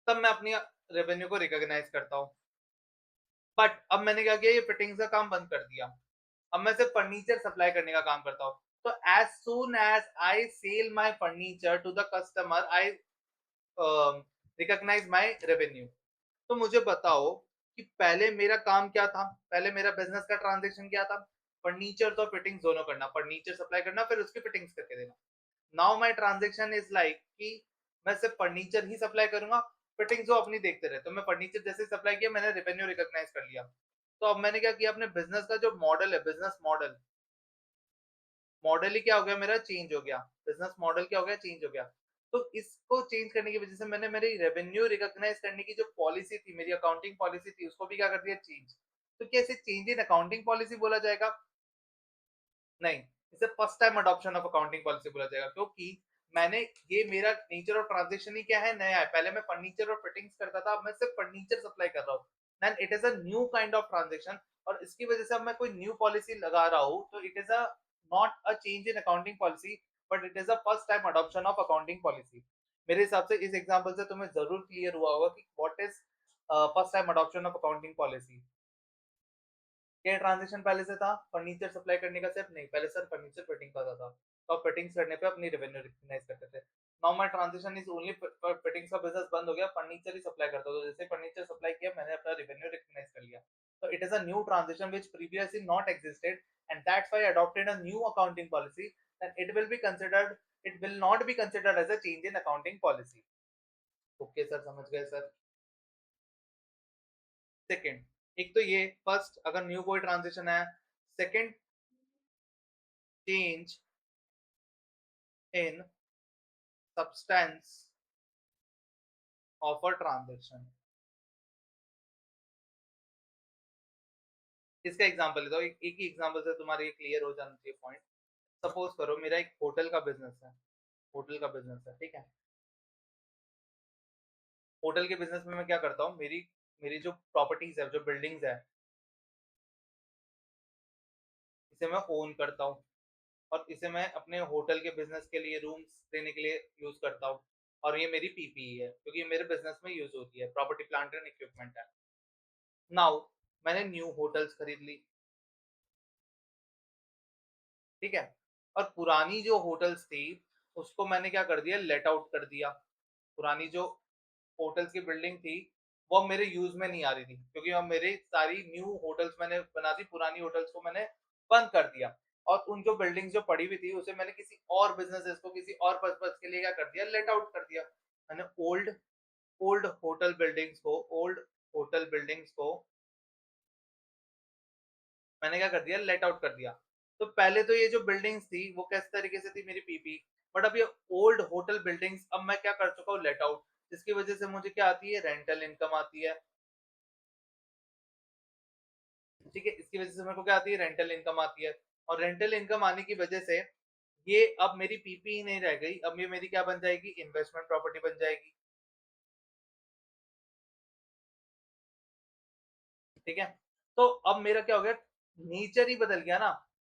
S1: तब मैं अपनी रेवेन्यू को रिकॉग्नाइज करता हूँ। बट अब मैंने क्या किया? ये फिटिंग्स का काम बंद कर दिया। अब मैं सिर्फ फर्नीचर सप्लाई करने का काम करता हूँ। तो as soon as I sell my furniture to the customer, I recognise my revenue. तो मुझे बताओ कि पहले मेरा काम क्या था? पहले मेरा बिजनेस का ट्रांजेक्शन क्या था? फर्नीचर तो फिटिंग्स दोनों करना, फर्नीचर सप्लाई करना फिर उसकी फिटिंग्स करके देना। Now my transaction is like कि मैं सिर्फ फर्नीचर ही सप्लाई करूंगा, फिटिंग्स वो अपनी देखते रहे। तो मैं फर्नीचर जैसे सप्लाई किया, मैंने रेवेन्यू रिकॉग्नाइज कर लिया। तो अब मैंने क्या किया? अपने बिजनेस का जो मॉडल है, बिजनेस मॉडल, मॉडल ही क्या हो गया? मेरा चेंज हो गया। बिजनेस मॉडल क्या हो गया? चेंज हो गया। तो इसको चेंज करने की वजह से मैंने मेरी रेवेन्यू रिकॉग्नाइज करने की जो पॉलिसी थी, मेरी अकाउंटिंग पॉलिसी थी, उसको भी क्या कर दिया? चेंज। तो क्या इसे चेंज इन अकाउंटिंग पॉलिसी बोला जाएगा? नहीं, इसे first time adoption of accounting policy बोला जाएगा, क्योंकि मैंने, ये मेरा नेचर ऑफ ट्रांजेक्शन ही क्या है? नया है। पहले मैं फर्नीचर और फिटिंग्स करता था, अब मैं सिर्फ फर्नीचर सप्लाई कर रहा हूँ। Then it is a new kind of transaction. और इसकी वजह से अब मैं कोई न्यू पॉलिसी लगा रहा हूँ तो it is a not a change in accounting policy, but it is a first time adoption of accounting policy. मेरे हिसाब से इस एग्जांपल से तुम्हें ज़रूर क्लियर हुआ होगा कि what is first time adoption of accounting policy. क्या ट्रांज़ैक्शन पहले से था? फर्नीचर सप्लाई करने का सिर्फ नहीं, पहले सर फर्नीचर फिटिंग का था। तो आप फिटिंग्स करने पे अपनी रेवेन्यू रिकॉग्नाइज़ करते थे। Now my transition is only फ फिटिंग्स का बिज़नेस बंद हो गया, फर्नीचर ही सप्लाई करता हूँ। तो जैसे फर्नीचर सप्लाई किया, मैंने अपना रेवेन्यू रिकॉग्नाइज़ कर लिया। So it is a new transition which previously not existed, and that's why I adopted a new accounting policy. Then it will not be considered as a change in accounting policy. Okay sir, समझ गए sir. Second, एक तो ये first अगर new कोई transition है। Second, change in substance of a transaction. इसका example लेता हूँ, एक ही एग्जांपल से तुम्हारे क्लियर हो जाना चाहिए पॉइंट। सपोज करो मेरा एक होटल का बिजनेस है। होटल का बिजनेस है, ठीक है। होटल के बिजनेस में मैं क्या करता हूँ, मेरी मेरी जो प्रॉपर्टीज है, जो बिल्डिंग्स है, इसे मैं ओन करता हूँ और इसे मैं अपने होटल के बिजनेस के लिए, रूम्स देने के लिए यूज करता हूँ। और ये मेरी पीपीई है क्योंकि ये मेरे बिजनेस में यूज होती है, प्रॉपर्टी प्लांट एंड इक्विपमेंट है। नाउ मैंने न्यू होटल्स खरीद ली, ठीक है। और पुरानी जो होटल्स थी उसको मैंने क्या कर दिया, लेट आउट कर दिया। पुरानी जो होटल्स की बिल्डिंग थी वो अब मेरे यूज में नहीं आ रही थी, क्योंकि अब मेरे सारी न्यू होटल्स मैंने बना दी, पुरानी होटल्स को मैंने बंद कर दिया। और उन जो बिल्डिंग्स जो पड़ी हुई थी उसे मैंने किसी और बिजनेस को, किसी और पर्पज के लिए क्या कर दिया, लेट आउट कर दिया। मैंने ओल्ड ओल्ड होटल बिल्डिंग्स को मैंने क्या कर दिया, लेट आउट कर दिया। तो पहले तो ये जो बिल्डिंग्स थी वो किस तरीके से थी, मेरी पीपी। बट अब ये ओल्ड होटल बिल्डिंग्स अब मैं क्या कर चुका हूँ, लेट आउट। जिसकी वजह से मुझे क्या आती है, रेंटल इनकम आती है। ठीक है, इसकी वजह से मेरे को क्या आती है, रेंटल इनकम आती है। और रेंटल इनकम आने की वजह से ये अब मेरी पीपी नहीं रह गई, अब ये मेरी क्या बन जाएगी, इन्वेस्टमेंट प्रॉपर्टी बन जाएगी। ठीक है। तो अब मेरा क्या हो गया, नेचर ही बदल गया ना।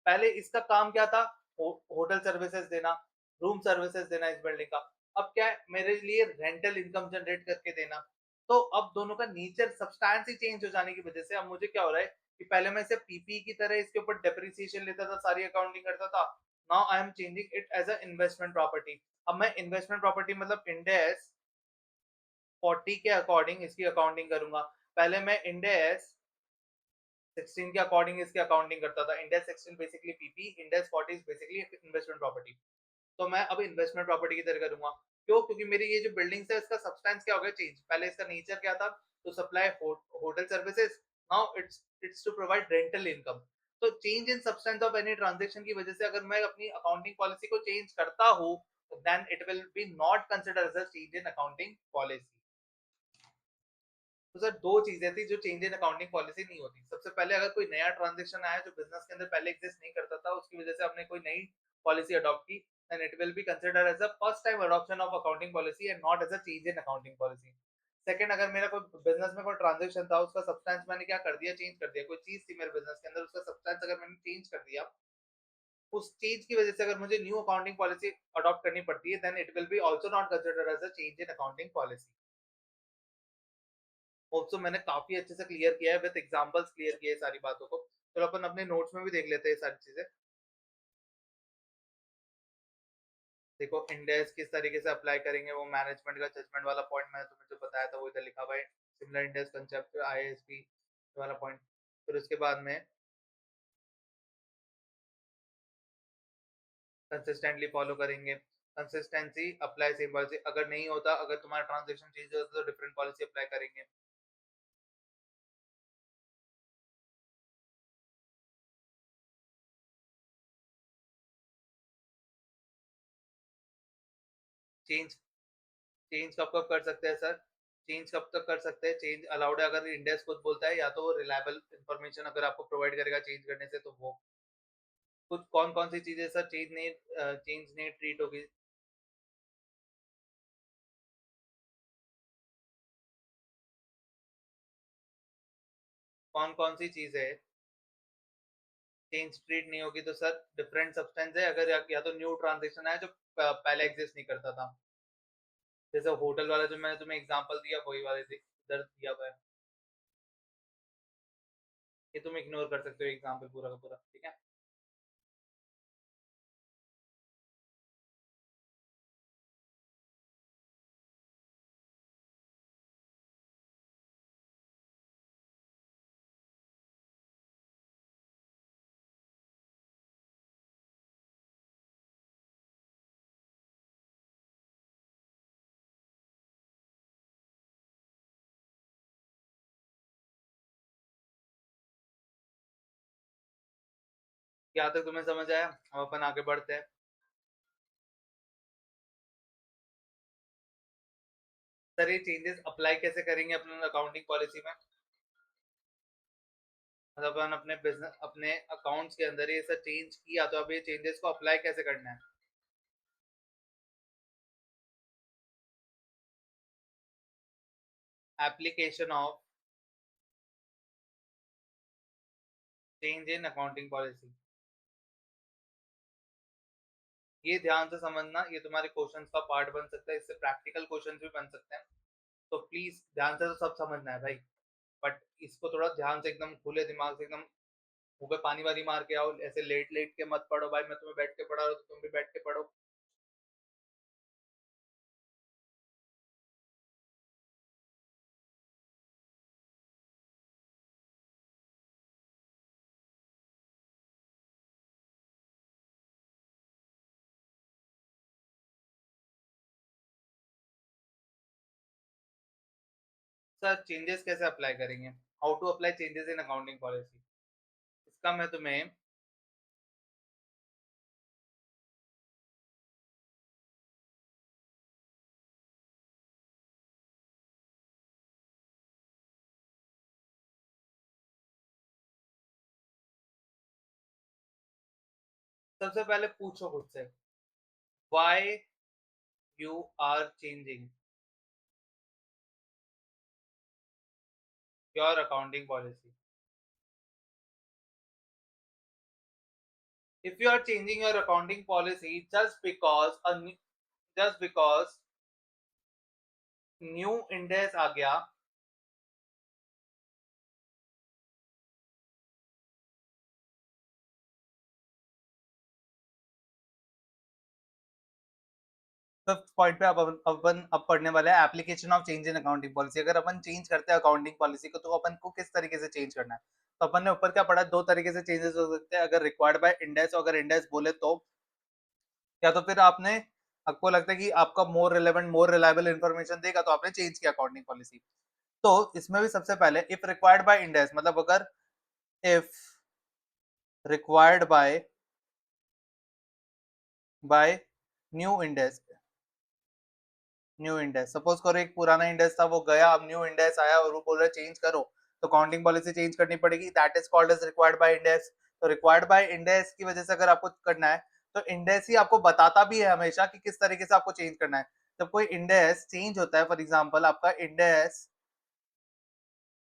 S1: पहले इसका काम क्या था, होटल सर्विसेज देना, रूम सर्विसेज देना इस बिल्डिंग का। अब क्या है, मेरे लिए रेंटल इनकम जनरेट करके देना। तो अब दोनों का नेचर सब्सटेंस ही चेंज हो जाने की वजह से अब मुझे क्या हो रहा है कि पहले मैं इसे पीपी की तरह इसके ऊपर डेप्रिसिएशन लेता था, सारी अकाउंटिंग करता था। Now I am changing it as a investment property. अब मैं इन्वेस्टमेंट प्रॉपर्टी मतलब इंड एस 40 के अकॉर्डिंग इसकी अकाउंटिंग करूंगा। पहले मैं इंड एस 16 के अकॉर्डिंग इसकी अकाउंटिंग करता था। Index 16 basically PP, index 40 is basically investment property. तो मैं अब इन्वेस्टमेंट प्रॉपर्टी की तरह करूंगा। क्यों? क्योंकि मेरी ये जो बिल्डिंग्स है इसका सब्सटेंस क्या हो गया, चेंज। पहले इसका नेचर क्या था, तो supply hotel services. Now it's to provide rental income. तो change in substance of any transaction की वजह से अगर मैं अपनी अकाउंटिंग पॉलिसी को चेंज करता हूं, then it will be not considered as a change in accounting policy. तो सर दो चीजें थी जो चेंज इन अकाउंटिंग पॉलिसी नहीं होती। सबसे पहले अगर कोई नया ट्रांजेक्शन आया जो बिजनेस के अंदर पहले एग्जिस्ट नहीं करता था, उसकी वजह से आपने कोई नई पॉलिसी अडॉप्ट की, then it will be considered as a first time adoption of accounting policy and not as a change in accounting policy. Second, अगर मेरा कोई बिजनेस में कोई ट्रांजेक्शन था, उसका सब्सटेंस मैंने क्या कर दिया, चेंज कर दिया। कोई चीज थी मेरे बिजनेस के अंदर, उसका सब्सटेंस अगर मैंने चेंज कर दिया, उस चीज की वजह से अगर मुझे न्यू अकाउंटिंग पॉलिसी अडॉप्ट करनी पड़ती है, then it will be also not considered as a change in accounting policy. Hope so मैंने काफी अच्छे से क्लियर किया है, विद एग्जांपल्स क्लियर किया है सारी बातों को। चलो अपन अपने नोट्स में भी देख लेते हैं सारी चीजें। देखो इंडेक्स किस तरीके से अप्लाई करेंगे, वो मैनेजमेंट का जजमेंट वाला पॉइंट मैंने तुम्हें जो बताया था वो इधर लिखा हुआ है। सिमिलर इंडेक्स कंसेप्ट, आईएसपी वाला पॉइंट। फिर उसके बाद में कंसिस्टेंटली फॉलो करेंगे। कंसिस्टेंसी अप्लाई सेम पॉलिसी, अगर नहीं होता, अगर तुम्हारा ट्रांजेक्शन चेंज होता तो डिफरेंट पॉलिसी अप्लाई करेंगे। चेंज चेंज कब कब कर सकते हैं सर? चेंज कब तक कर सकते हैं? चेंज अलाउड है अगर इंडेक्स खुद बोलता है, या तो वो रिलायबल इंफॉर्मेशन अगर आपको प्रोवाइड करेगा चेंज करने से, तो वो कुछ कौन कौन सी चीजें सर चेंज नहीं ट्रीट होगी? कौन कौन सी चीजें चेंज ट्रीट नहीं होगी? तो सर डिफरेंट सब्सटेंस है, अगर या तो न्यू ट्रांजेक्शन है जो पहले एग्जिस्ट नहीं करता था। जैसे होटल वाला जो मैंने तुम्हें एग्जांपल दिया वही वाले इधर दिया हुआ है, ये तुम इग्नोर कर सकते हो एग्जांपल पूरा का पूरा, ठीक है। यहाँ तक तुम्हें समझ आया? अब अपन आगे बढ़ते हैं। सर ये चेंजेस अप्लाई कैसे करेंगे अपने अकाउंटिंग पॉलिसी में? मतलब अपन अपने बिजनेस अपने अकाउंट्स के अंदर ये सब चेंज किया तो अब ये चेंजेस को अप्लाई कैसे करना है? Application of change in accounting policy, ये ध्यान से समझना, ये तुम्हारे क्वेश्चंस का पार्ट बन सकता है, इससे प्रैक्टिकल क्वेश्चंस भी बन सकते हैं। तो प्लीज ध्यान से तो सब समझना है भाई, बट इसको थोड़ा ध्यान से एकदम खुले दिमाग से एकदम मुंह पे पानी वानी मार के आओ, ऐसे लेट लेट के मत पढ़ो भाई, मैं तुम्हें बैठ के पढ़ा रहा हूँ तो तुम भी बैठ के पढ़ो। सर चेंजेस कैसे अप्लाई करेंगे? How to apply changes in accounting policy, इसका मैं तुम्हें सबसे पहले पूछो खुद से, why you are changing your accounting policy. If you are changing your accounting policy just because new Ind AS आ गया, फिफ्थ पॉइंट पे अपन अब पढ़ने वाले हैं application of change in accounting policy. अगर अपन चेंज करते हैं अकाउंटिंग पॉलिसी को तो अपन को किस तरीके से चेंज करना है? तो अपन ने ऊपर क्या पढ़ा, दो तरीके से चेंजेस हो सकते हैं, अगर रिक्वायर्ड बाय इंडेक्स, अगर इंडेक्स बोले तो, या तो फिर आपने, आपको लगता है कि आपका more relevant more reliable information देगा तो आपने चेंज किया अकाउंटिंग पॉलिसी। तो इसमें भी सबसे पहले इफ रिक्वायर्ड बाय इंडेक्स, मतलब अगर if required by new index, new index suppose करो एक पुराना इंडेक्स था वो गया, अब न्यू इंडेक्स आया और वो बोल रहा है चेंज करो, तो अकाउंटिंग पॉलिसी चेंज करनी पड़ेगी, that is called as required by index. तो रिक्वायर्ड बाय इंडेक्स की वजह से अगर आपको करना है तो इंडेक्स ही आपको बताता भी है हमेशा कि किस तरीके से आपको चेंज करना है। जब कोई इंडेक्स चेंज होता है, फॉर एग्जांपल आपका इंडेक्स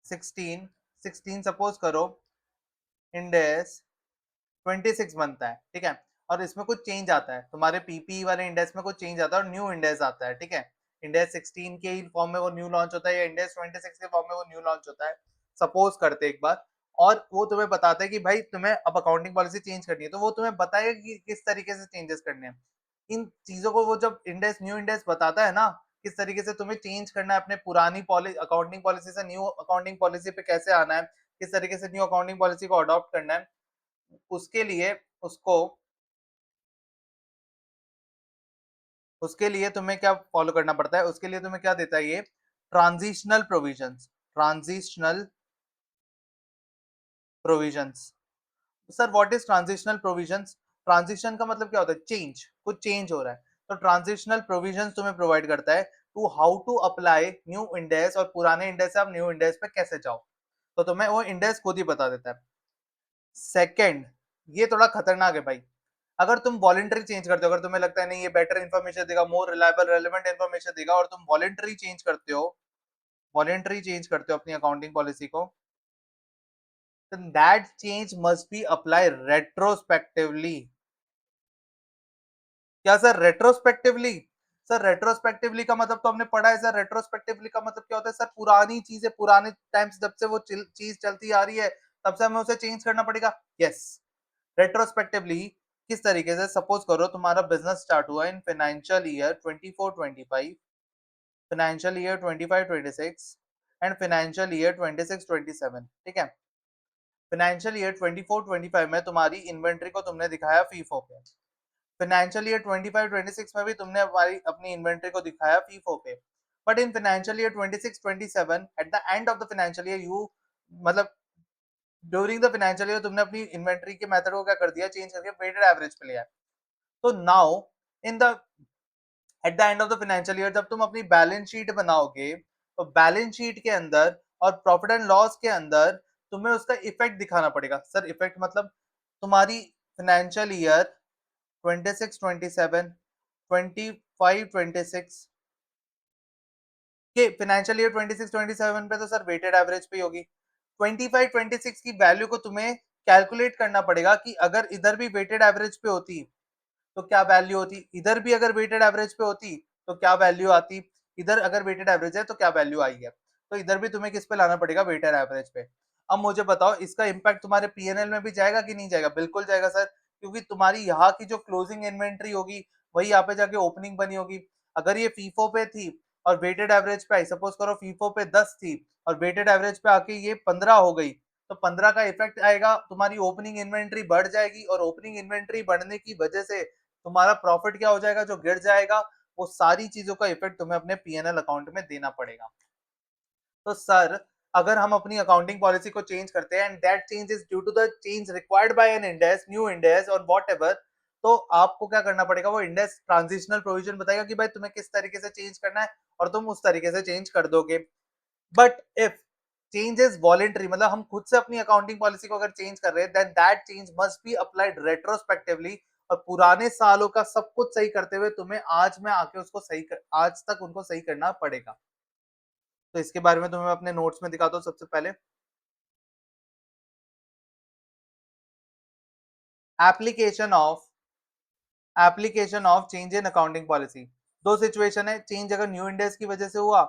S1: 16 16 सपोज करो इंडेक्स 26 बनता है, ठीक है, और इसमें कुछ चेंज आता है, तुम्हारे पीपी वाले इंडेक्स में कुछ चेंज आता है और न्यू इंडेक्स आता है, ठीक है, इंडेक्स 16 के ही फॉर्म में वो न्यू लॉन्च होता है या इंडेक्स 26 के फॉर्म में वो न्यू लॉन्च होता है, सपोज करते एक बार, और वो तुम्हें बताता है कि भाई तुम्हें अब अकाउंटिंग पॉलिसी चेंज करनी है, तो वो तुम्हें बताएगा कि किस तरीके से चेंजेस करने हैं। इन चीजों को वो जब इंडेक्स न्यू इंडेक्स बताता है ना, किस तरीके से तुम्हें चेंज करना है अपने पुरानी अकाउंटिंग पॉलिसी से न्यू अकाउंटिंग पॉलिसी पे कैसे आना है, किस तरीके से न्यू अकाउंटिंग पॉलिसी को अडॉप्ट करना है, उसके लिए उसको उसके लिए तुम्हें क्या फॉलो करना पड़ता है, उसके लिए तुम्हें क्या देता है ये, transitional provisions, transitional provisions. Sir what is transitional provisions? Transition का मतलब क्या होता है, चेंज, कुछ चेंज हो रहा है, तो ट्रांजिशनल प्रोविजंस तुम्हें प्रोवाइड करता है to how to apply new index, और पुराने इंडेक्स से आप न्यू इंडेक्स पे कैसे जाओ, तो तुम्हें वो इंडेक्स खुद ही बता देता है। सेकंड, ये थोड़ा खतरनाक है भाई, अगर तुम वॉलेंटरी चेंज करते हो, अगर तुम्हें लगता है नहीं ये बेटर इन्फॉर्मेशन देगा, मोर रिलायबल रेलेवेंट इन्फॉर्मेशन देगा, और तुम वॉलेंटरी चेंज करते हो, वॉलेंटरी चेंज करते हो अपनी अकाउंटिंग पॉलिसी को, तो that change must B apply retrospectively. क्या सर रेट्रोस्पेक्टिवली? सर रेट्रोस्पेक्टिवली का मतलब तो हमने पढ़ा है सर, रेट्रोस्पेक्टिवली का मतलब क्या होता है सर, पुरानी चीजें पुराने टाइम्स जब से वो चीज चलती आ रही है तब से हमें उसे चेंज करना पड़ेगा। यस, रेट्रोस्पेक्टिवली किस तरीके से, सपोज करो तुम्हारा बिजनेस स्टार्ट हुआ in financial year 24-25, financial year 25-26 and financial year 26-27, ठीक है। फाइनेंशियल ईयर 24-25 में तुम्हारी इन्वेंट्री को तुमने दिखाया फीफो पे, फाइनेंशियल ईयर 25-26 में भी तुमने हमारी अपनी इन्वेंट्री को दिखाया फीफो पे, but in financial year 26-27 at the end of the financial year you, मतलब ड्यूरिंग द फाइनेंशियल ईयर तुमने अपनी इन्वेंट्री के मेथड को क्या कर दिया, चेंज करके वेटेड एवरेज पे लिया। तो now in the at the end of the financial year जब तुम अपनी बैलेंस शीट बनाओगे, तो बैलेंस शीट के अंदर और प्रॉफिट एंड लॉस के अंदर तुम्हें उसका इफेक्ट दिखाना पड़ेगा। सर इफेक्ट मतलब तुम्हारी फाइनेंशियल ईयर 26-27, 25-26 के फाइनेंशियल ईयर 26-27 पे तो सर वेटेड एवरेज पे होगी। 25-26 की वैल्यू को तुम्हें कैलकुलेट करना पड़ेगा कि अगर इधर भी वेटेड एवरेज पे होती तो क्या वैल्यू होती, इधर भी अगर वेटेड एवरेज पे होती तो क्या वैल्यू आती, इधर अगर वेटेड एवरेज है तो क्या वैल्यू आई है। तो इधर भी तुम्हें किस पे लाना पड़ेगा, वेटेड एवरेज पे। अब मुझे बताओ इसका इम्पैक्ट तुम्हारे पीएनएल में भी जाएगा कि नहीं जाएगा, बिल्कुल जाएगा सर, क्योंकि तुम्हारी यहाँ की जो क्लोजिंग इन्वेंट्री होगी वही यहाँ पे जाके ओपनिंग बनी होगी। अगर ये फीफो पे थी और वेटेड एवरेज पे आई, सपोज करो फीफो पे 10 थी और वेटेड एवरेज पे आके ये 15 हो गई, तो 15 का इफेक्ट आएगा, तुम्हारी ओपनिंग इन्वेंट्री बढ़ जाएगी और ओपनिंग इन्वेंट्री बढ़ने की वजह से तुम्हारा प्रॉफिट क्या हो जाएगा, जो गिर जाएगा। वो सारी चीजों का इफेक्ट तुम्हें अपने पीएनएल अकाउंट में देना पड़ेगा। तो सर अगर हम अपनी अकाउंटिंग पॉलिसी को चेंज करते हैं and that change is due to the change required by an Ind AS, new Ind AS और व्हाटएवर, तो आपको क्या करना पड़ेगा, वो इंडेस ट्रांजिशनल प्रोविजन बताएगा कि भाई तुम्हें किस तरीके से चेंज करना है और तुम उस तरीके से चेंज कर दोगे। But if change is voluntary, मतलब हम खुद से अपनी अकाउंटिंग पॉलिसी को अगर चेंज कर रहे हैं, then that change must be applied retrospectively, और पुराने सालों का सब कुछ सही करते हुए तुम्हें आज में आके उसको आज तक उनको सही करना पड़ेगा। तो इसके बारे में तुम्हें अपने नोट्स में दिखाता हूँ सबसे पहले। Application of change in accounting policy. दो सिचुएशन है, चेंज अगर न्यू इंडेक्स की वजह से हुआ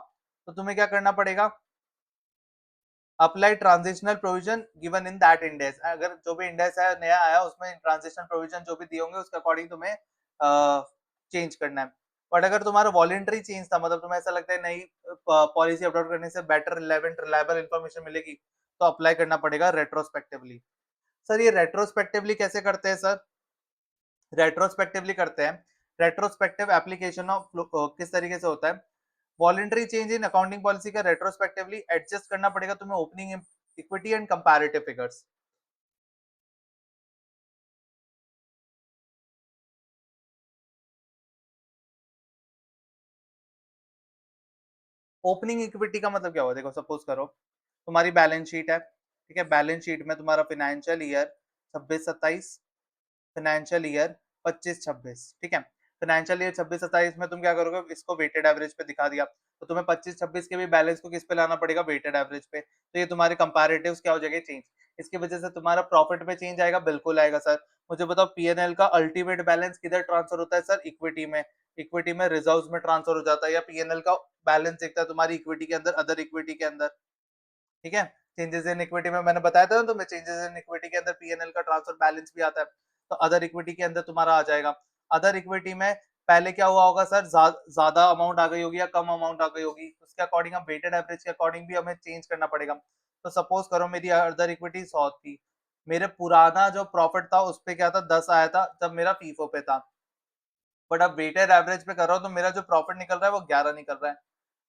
S1: तो तुम्हें क्या करना पड़ेगा, apply transitional provision given in that index, अगर जो भी इंडेक्स है नया आया उसमें ट्रांजिशनल प्रोविजन जो भी दिए होंगे उसके अकॉर्डिंग तुम्हें चेंज करना है। बट अगर तुम्हारा वॉलेंटरी चेंज था, मतलब तुम्हें ऐसा लगता है नई पॉलिसी अपलोड करने से बेटर रिलेवेंट रिलायबल इंफॉर्मेशन मिलेगी, तो अप्लाई करना पड़ेगा रेट्रोस्पेक्टिवली। सर ये रेट्रोस्पेक्टिवली कैसे करते हैं सर, रेट्रोस्पेक्टिवली करते हैं, रेट्रोस्पेक्टिव एप्लीकेशन ऑफ किस तरीके से होता है, voluntary change in accounting policy का रेट्रोस्पेक्टिवली एडजस्ट करना पड़ेगा तुम्हें opening equity and comparative figures. Opening equity का मतलब क्या हुआ, देखो सपोज करो तुम्हारी बैलेंस शीट है, ठीक है, बैलेंस शीट में तुम्हारा फाइनेंशियल ईयर 26-27, फाइनेंशियल ईयर 25-26, ठीक है। फाइनेंशियल ईयर 26-27 में तुम क्या करोगे, इसको वेटेड एवरेज पे दिखा दिया, तो तुम्हें 25-26 के भी बैलेंस को किस पे लाना पड़ेगा, वेटेड एवरेज पे। तो ये तुम्हारे कंपैरेटिव्स क्या हो जाएगा, चेंज। इसकी वजह से तुम्हारा प्रॉफिट पे चेंज आएगा, बिल्कुल आएगा सर। मुझे बताओ पीएनएल का अल्टीमेट बैलेंस किधर ट्रांसफर होता है सर, इक्विटी में, इक्विटी में रिजर्व्स में ट्रांसफर हो जाता है, या पीएनएल का बैलेंस दिखता है तुम्हारी इक्विटी के अंदर, अदर इक्विटी के अंदर, ठीक है। चेंजेस इन इक्विटी में मैंने बताया था ना तुम्हें, चेंजेस इन इक्विटी के अंदर पीएनएल का ट्रांसफर बैलेंस भी आता है, तो अदर इक्विटी के अंदर तुम्हारा आ जाएगा। अदर इक्विटी में पहले क्या हुआ होगा सर, ज्यादा अमाउंट आ गई होगी या कम अमाउंट आ गई होगी, उसके अकॉर्डिंग हम वेटेड एवरेज के अकॉर्डिंग भी हमें चेंज करना पड़ेगा। तो सपोज करो मेरी अदर इक्विटी 100 थी, मेरे पुराना जो प्रॉफिट था उस पे क्या था, 10 आया था जब मेरा फीफो पे था, बट अब वेटेड एवरेज पे कर रहा हूँ तो मेरा जो प्रॉफिट निकल रहा है वो 11 निकल रहा है,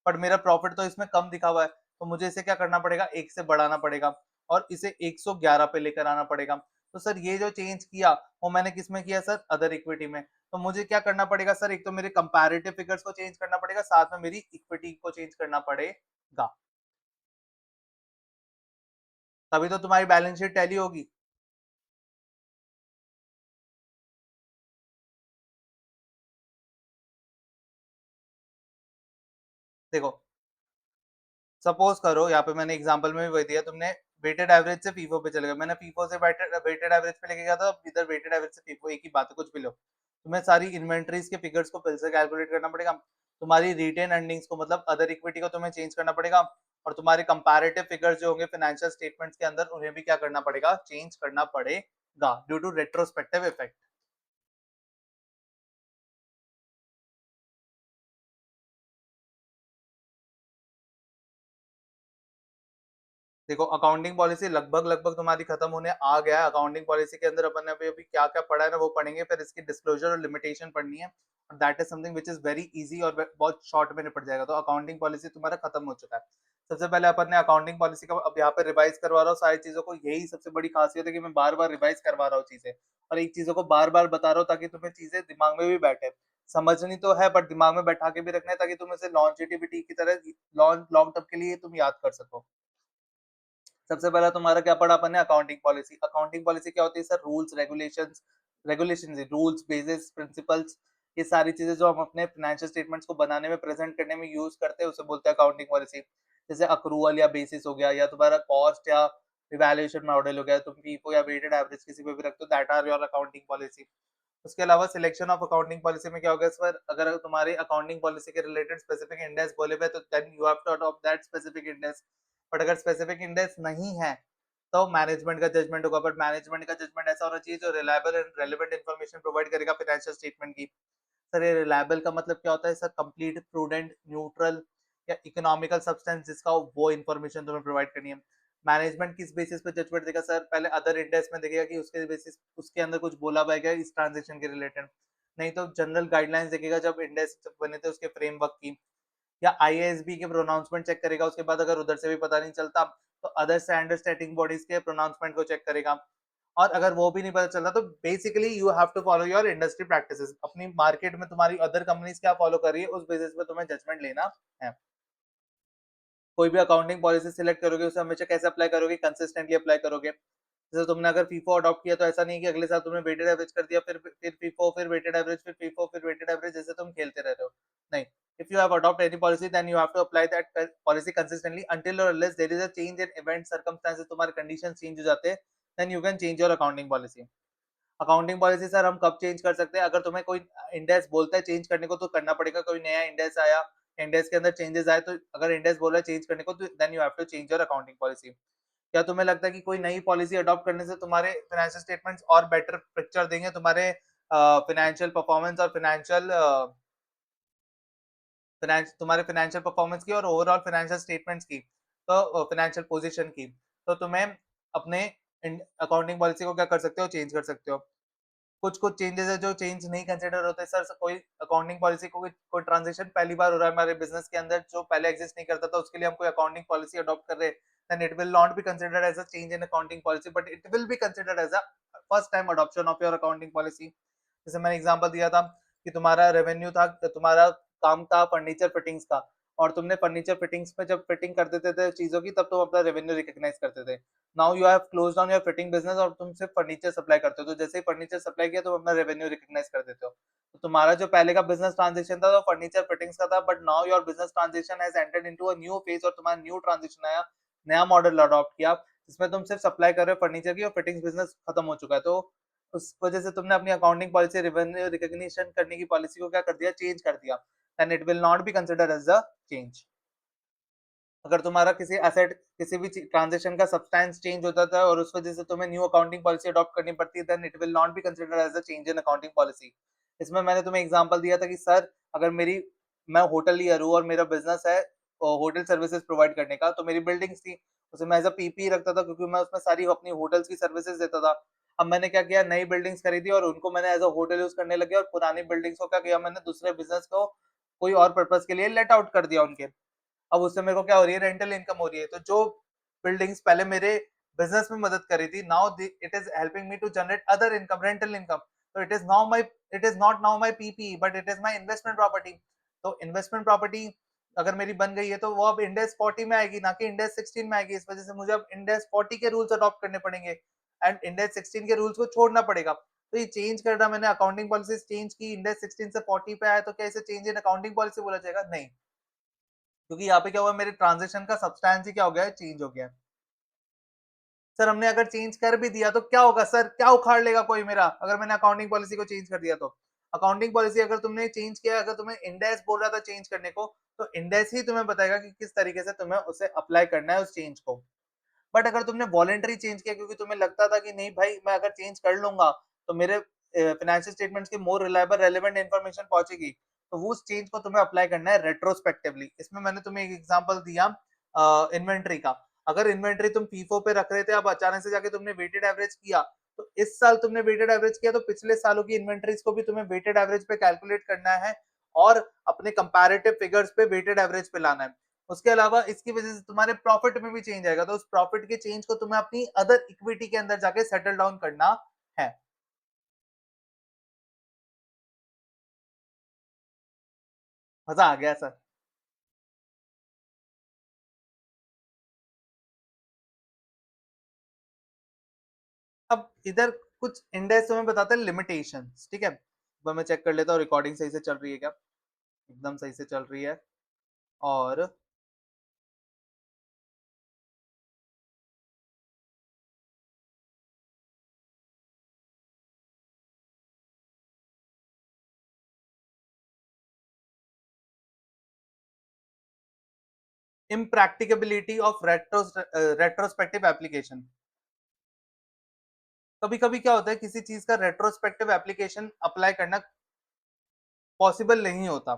S1: बट मेरा प्रॉफिट तो इसमें कम दिखा हुआ है, तो मुझे इसे क्या करना पड़ेगा, एक से बढ़ाना पड़ेगा और इसे 111 पे लेकर आना पड़ेगा। तो सर ये जो चेंज किया वो मैंने किस में किया सर, अदर इक्विटी में। तो मुझे क्या करना पड़ेगा सर, एक तो मेरे कंपैरेटिव फिगर्स को चेंज करना पड़ेगा, साथ में मेरी इक्विटी को चेंज करना पड़ेगा, तभी तो तुम्हारी बैलेंस शीट टैली होगी। देखो सपोज करो यहाँ पे मैंने एग्जांपल में भी वही दिया, तुमने वेटेड एवरेज से फीफो पे चले गए, मैंने फीफो से वेटेड एवरेज पे लेके गया था, अब इधर वेटेड एवरेज से फीफो, एक ही बात है, कुछ भी लो। तुम्हें सारी इन्वेंटरीज के फिगर्स को फिर से कैलकुलेट करना पड़ेगा, तुम्हारी रिटेन अर्निंग्स को मतलब अदर इक्विटी को तुम्हें चेंज करना पड़ेगा, और तुम्हारे कंपैरेटिव फिगर्स जो होंगे फाइनेंशियल स्टेटमेंट्स के अंदर उन्हें भी क्या करना पड़ेगा, चेंज करना पड़ेगा ड्यू टू रेट्रोस्पेक्टिव इफेक्ट। देखो अकाउंटिंग पॉलिसी लगभग लगभग तुम्हारी खत्म होने आ गया है। अकाउंटिंग पॉलिसी के अंदर अपन ने अभी अभी क्या क्या पढ़ा है ना वो पढ़ेंगे, फिर इसकी डिस्क्लोजर और लिमिटेशन पढ़नी है, और that is something which is very easy और बहुत शॉर्ट में निपट जाएगा। तो अकाउंटिंग पॉलिसी तुम्हारा खत्म हो चुका है। सबसे पहले अपन ने अकाउंटिंग पॉलिसी का अब यहाँ पे रिवाइज करवा रहा हूँ सारी चीजों को, यही सबसे बड़ी खासियत है कि मैं बार बार रिवाइज करवा रहा हूँ चीजें, और एक चीजों को बार बार बता रहा हूँ ताकि तुम्हें चीजें दिमाग में भी बैठे। समझनी तो है बट दिमाग में बैठा के भी रखना है ताकि तुम इसे लॉन्जिटिविटी की तरह लॉन्ग लॉन्ग टर्म के लिए तुम याद कर सको। सबसे पहला तुम्हारा क्या पढ़ा अपन ने, अकाउंटिंग पॉलिसी। अकाउंटिंग पॉलिसी क्या होती है sir, rules regulations, regulation rules basis principles, ये सारी चीजें जो हम अपने फाइनेंशियल स्टेटमेंट्स को बनाने में प्रेजेंट करने में यूज करते हैं उसे बोलते हैं अकाउंटिंग पॉलिसी। जैसे अक्रूवल या बेसिस हो गया, या तुम्हारा कॉस्ट या इवैल्यूएशन मॉडल हो गया, तुम फीफो या वेटेड एवरेज किसी पे भी रखते हो, that are your accounting policy. उसके अलावा सिलेक्शन ऑफ अकाउंटिंग पॉलिसी में क्या होगा सर, अगर तुम्हारी अकाउंटिंग पॉलिसी के रिलेटेड स्पेसिफिक इंडेक्स बोले हुए तो then you have to adopt that specific index. But अगर स्पेसिफिक इंडेक्स नहीं है तो मैनेजमेंट का जजमेंट होगा, बट मैनेजमेंट का जजमेंट ऐसा होना चाहिए जो reliable and relevant information provide करेगा फाइनेंशियल स्टेटमेंट की। सर ये रिलायबल का मतलब क्या होता है सर, कंप्लीट प्रूडेंट न्यूट्रल या इकोनॉमिकल सब्सटेंस जिसका वो इन्फॉर्मेशन तुम्हें प्रोवाइड करनी है। मैनेजमेंट किस बेसिस पे जजमेंट देगा सर, पहले अदर इंडेक्स में देखेगा कि उसके बेसिस उसके अंदर कुछ बोला हुआ है इस ट्रांजेक्शन के रिलेटेड, नहीं तो जनरल गाइडलाइंस देखेगा जब इंडेक्स बने थे उसके फ्रेमवर्क की, या आईएएसबी के प्रोनाउंसमेंट चेक करेगा। उसके बाद अगर उधर से भी पता नहीं चलता तो अदर स्टैंडर्ड सेटिंग बॉडीज के प्रोनाउंसमेंट को चेक करेगा, और अगर वो भी नहीं पता चलता तो basically you have to follow your industry practices, अपनी मार्केट में तुम्हारी अदर कंपनीज क्या फॉलो कर रही है उस बेसिस पे तुम्हें जजमेंट लेना है। कोई भी अकाउंटिंग पॉलिसी सिलेक्ट करोगे उसे हमेशा कैसे अप्लाई करोगे, कंसिस्टेंटली अप्लाई करोगे। जैसे तुमने अगर फीफो अडॉप्ट किया तो ऐसा नहीं कि अगले साल तुमने वेटेड एवरेज कर दिया, फिर फीफो, फिर वेटेड एवरेज, फिर फीफो, फिर वेटेड एवरेज, जैसे तुम खेलते रहते हो। नहीं, if you have adopt any policy then you have to apply that policy consistently until or unless there is a change in event circumstances, तुम्हारे conditions change हो जाते हैं, then you can change your accounting policy। Accounting policy sir हम कब change कर सकते हैं, अगर तुम्हें कोई इंडेक्स बोलता है चेंज करने को तो करना पड़ेगा, कोई नया इंडेक्स आया, इंडेक्स के अंदर चेंजेस आए, तो अगर इंडेक्स बोल रहा है चेंज करने को तो then you have to change your accounting policy. क्या तुम्हें लगता है कि कोई नई पॉलिसी अडॉप्ट करने से तुम्हारे फाइनेंशियल स्टेटमेंट्स और बेटर पिक्चर देंगे तुम्हारे फाइनेंशियल परफॉर्मेंस और तुम्हारे फाइनेंशियल परफॉर्मेंस की और ओवरऑल फाइनेंशियल स्टेटमेंट्स की, तो फाइनेंशियल पोजीशन की, तो तुम्हें अपने अकाउंटिंग पॉलिसी को क्या कर सकते हो, चेंज कर सकते हो। कुछ कुछ चेंजेस है जो चेंज नहीं कंसिडर होते सर, कोई अकाउंटिंग पॉलिसी को कोई ट्रांजेक्शन पहली बार हो रहा है हमारे बिजनेस के अंदर जो पहले एग्जिस्ट नहीं करता था, उसके लिए हम कोई अकाउंटिंग पॉलिसी अडॉप्ट कर रहे हैं, then it will not be considered as a change in accounting policy but it will be considered as a first time adoption of your accounting policy। जैसे मैंने एग्जांपल दिया था कि तुम्हारा रेवेन्यू था, तुम्हारा काम था फर्नीचर फिटिंग्स का, और तुमने फर्नीचर फिटिंग्स में जब फिटिंग कर देते थे चीजों की तब तुम अपना रेवेन्यू रिकॉग्नाइज करते थे। Now you have close down your fitting business और तुम सिर्फ फर्नीचर सप्लाई करते हो, तो जैसे ही फर्नीचर सप्लाई किया तुम अपना रेवेन्यू रिकॉग्नाइज कर देते हो। तो तुम्हारा जो पहले का बिजनेस ट्रांजेक्शन था वो फर्नीचर फिटिंग्स का था, but now your business transaction has entered into a new phase, और तुम्हारा न्यू ट्रांजेक्शन आया, नया मॉडल अडॉप्ट किया जिसमें तुम सिर्फ सप्लाई कर रहे हो फर्नीचर की और फिटिंग्स बिजनेस खत्म हो चुका है। तो उस वजह से तुमने अपनी अकाउंटिंग पॉलिसी रेवेन्यू रिकॉग्निशन करने की पॉलिसी को क्या कर दिया, चेंज कर दिया, and it will not be considered as a change. अगर तुम्हारा किसी एसेट किसी भी ट्रांजेक्शन का सब्सटेंस चेंज होता था और उस वजह से तुम्हें न्यू अकाउंटिंग पॉलिसी अडॉप्ट करनी पड़ती है, then it will not be considered as a change in accounting policy. इसमें मैंने तुम्हें एग्जांपल दिया था कि सर अगर मैं होटल ईयर हूँ और मेरा बिजनेस है होटल सर्विसेज प्रोवाइड करने का, तो मेरी बिल्डिंग्स थी, उसे मैं एज अ पीपी रखता था क्योंकि मैं उसमें सारी अपनी होटल्स की सर्विसेज देता था। अब मैंने क्या किया, नई बिल्डिंग्स खरीदी और उनको मैंने एज अ होटल यूज करने लगे, और पुरानी बिल्डिंग्स को क्या किया मैंने, दूसरे बिजनेस को कोई और पर्पज के लिए लेट आउट कर दिया उनके। अब उससे मेरे को क्या हो रही है, रेंटल इनकम हो रही है। तो जो बिल्डिंग्स पहले मेरे बिजनेस में मदद कर रही थी, now it is helping me to generate other income, rental income. तो it is not now my PP but it is my investment property. तो इन्वेस्टमेंट प्रॉपर्टी अगर मेरी बन गई है तो वो अब इंडेक्स 40 में आएगी, ना कि इंडेक्स 16 में आएगी। इस वजह से मुझे अब इंडेक्स 40 के रूल्स अडॉप्ट करने पड़ेंगे एंड इंडेक्स 16 के रूल्स को छोड़ना पड़ेगा। तो ये चेंज करना, मैंने अकाउंटिंग पॉलिसी चेंज की, इंडेक्स 16 से 40 पे आया, तो क्या इसे चेंज इन अकाउंटिंग पॉलिसी बोला जाएगा? नहीं, क्योंकि यहाँ पे क्या हुआ, मेरे ट्रांजेक्शन का सब्सटेंस ही क्या हो गया है, चेंज हो गया है। सर हमने अगर चेंज कर भी दिया तो क्या होगा सर, क्या उखाड़ लेगा कोई मेरा, अगर मैंने अकाउंटिंग पॉलिसी को चेंज कर दिया तो? अकाउंटिंग पॉलिसी अगर तुमने चेंज किया, अगर तुम्हें इंड एस बोल रहा था चेंज करने को, तो इंड एस ही तुम्हें बताएगा कि किस तरीके से तुम्हें उसे अप्लाई करना है उस चेंज को। बट अगर तुमने वॉलंटरी चेंज किया क्योंकि तुम्हें लगता था कि नहीं भाई मैं अगर चेंज कर लूँगा तो मेरे फाइनेंशियल स्टेटमेंट्स की मोर रिलायबल रेलेवेंट इन्फॉर्मेशन पहुँचेगी, तो वो उस चेंज को तुम्हें अप्लाई करना है रेट्रोस्पेक्टिवली। इसमें मैंने तुम्हें एक एग्जांपल दिया इन्वेंटरी का। अगर इन्वेंटरी तुम फीफो पे रख रहे थे, अब अचानक से जाके तुमने वेटेड एवरेज किया, तो इस साल तुमने वेटेड एवरेज किया तो पिछले सालों की इन्वेंटरीज को भी तुम्हें वेटेड एवरेज पे कैलकुलेट करना है और अपने कंपैरेटिव फिगर्स पे वेटेड एवरेज पे लाना है। उसके अलावा इसकी वजह से तुम्हारे प्रॉफिट में भी चेंज आएगा, तो उस प्रॉफिट के चेंज को तुम्हें अपनी अदर इक्विटी के अंदर जाके सेटल डाउन करना है। मजा आ गया सर। अब इधर कुछ इंडेक्स तुम्हें बताते हैं लिमिटेशंस, ठीक है। अब मैं चेक कर लेता हूँ रिकॉर्डिंग सही से चल रही है क्या। एकदम सही से चल रही है। और इम्प्रैक्टिकेबिलिटी ऑफ रेट्रोस्पेक्टिव एप्लीकेशन। कभी कभी क्या होता है किसी चीज का रेट्रोस्पेक्टिव एप्लीकेशन अप्लाई करना पॉसिबल नहीं होता,